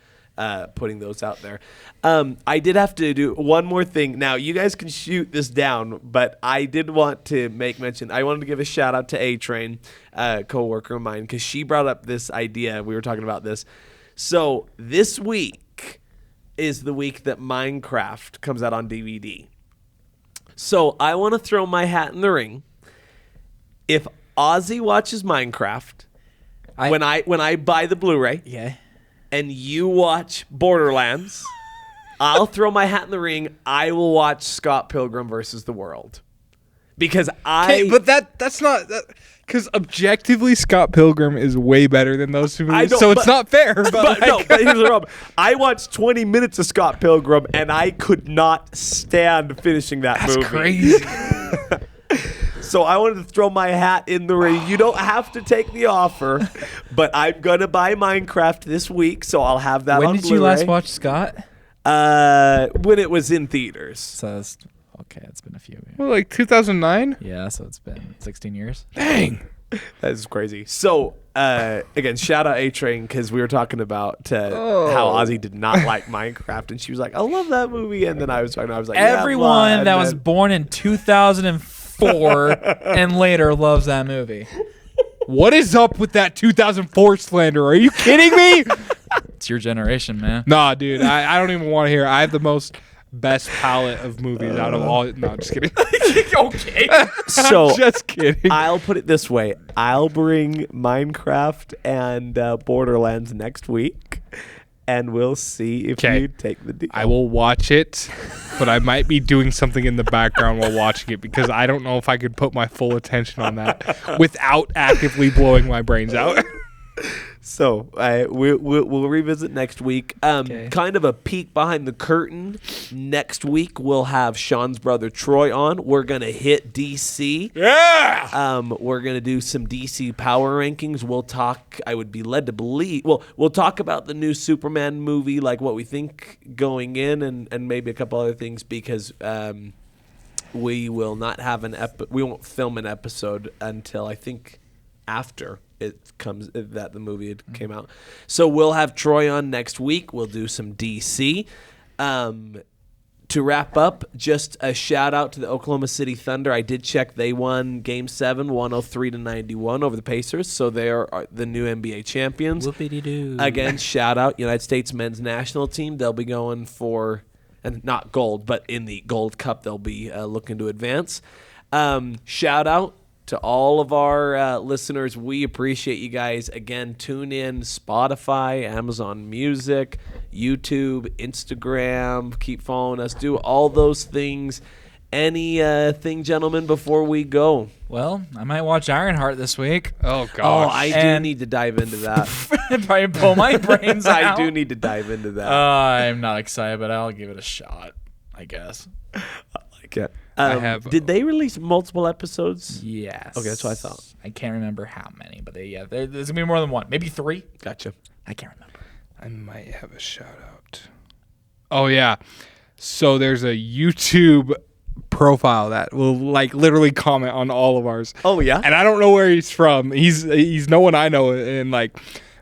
putting those out there. I did have to do one more thing. Now, you guys can shoot this down, but I did want to make mention. I wanted to give a shout out to A-Train, a co-worker of mine, because she brought up this idea. We were talking about this. So this week is the week that Minecraft comes out on DVD. So I want to throw my hat in the ring. If Ozzy watches Minecraft, when I buy the Blu-ray, Yeah. and you watch Borderlands, I'll throw my hat in the ring. I will watch Scott Pilgrim versus the World. Because but that's not because objectively Scott Pilgrim is way better than those two movies, so it's not fair. But here's the problem. I watched 20 minutes of Scott Pilgrim, and I could not stand finishing that movie. That's crazy. So I wanted to throw my hat in the ring. You don't have to take the offer, but I'm going to buy Minecraft this week, so I'll have that on When Blu-ray. did you last watch Scott? When it was in theaters. So that's okay. It's been a few years. Well, like 2009. Yeah, so it's been 16 years. Dang. That is crazy. So, again, shout out A-Train, because we were talking about how Ozzy did not like Minecraft, and she was like, I love that movie. And then I was like, Everyone that was born in 2004 and later loves that movie. What is up with that 2004 slander? Are you kidding me? It's your generation, man. Nah, dude. I don't even want to hear it. I have the most best palette of movies out of all. No, just kidding. Okay. So, Just kidding. I'll put it this way. I'll bring Minecraft and Borderlands next week, and we'll see if you take the deal. I will watch it, but I might be doing something in the background while watching it because I don't know if I could put my full attention on that without actively blowing my brains out. So we'll revisit next week. Kind of a peek behind the curtain. Next week we'll have Sean's brother Troy on. We're gonna hit DC. Yeah. We're gonna do some DC power rankings. We'll talk. I would be led to believe. Well, we'll talk about the new Superman movie, like what we think going in, and maybe a couple other things, because we will not have we won't film an episode until I think after it comes that the movie came out. So we'll have Troy on next week. We'll do some DC. To wrap up, just a shout out to the Oklahoma City Thunder. I did check; they won Game 7, 103-91 over the Pacers, so they are the new NBA champions. Whoopity-doo. Again, shout out United States men's national team. They'll be going for, and not gold, but in the Gold Cup, they'll be looking to advance. Shout out to all of our listeners. We appreciate you guys. Again, tune in Spotify, Amazon Music, YouTube, Instagram. Keep following us. Do all those things. Anything, gentlemen, before we go? Well, I might watch Ironheart this week. Oh Oh, gosh. I do And- need to dive into that. Probably pull my brains out. I do need to dive into that. I'm not excited, but I'll give it a shot, I guess. Like it. I have- Did they release multiple episodes? Yes. Okay, that's what I thought. I can't remember how many, but there's going to be more than one. Maybe 3. Gotcha. I can't remember. I might have a shout out. Oh yeah. So there's a YouTube profile that will like literally comment on all of ours. Oh yeah. And I don't know where he's from. He's no one I know, and like,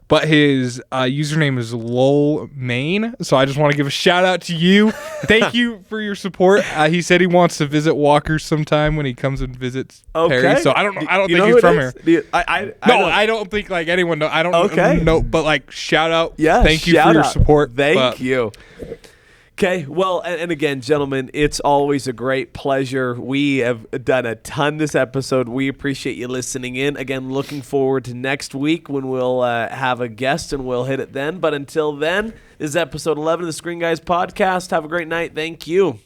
but his username is lol main. So I just want to give a shout out to you. Thank you for your support. He said he wants to visit Walker sometime when he comes and visits Perry. So I don't know. I don't You think know he's who from it here. is? I I don't think like anyone know. I don't Okay. know, but like shout out. Yeah. Thank you shout for your out. support. Thank But you. Okay, well, and again, gentlemen, it's always a great pleasure. We have done a ton this episode. We appreciate you listening in. Again, looking forward to next week when we'll have a guest and we'll hit it then. But until then, this is episode 11 of the Screen Guys podcast. Have a great night. Thank you.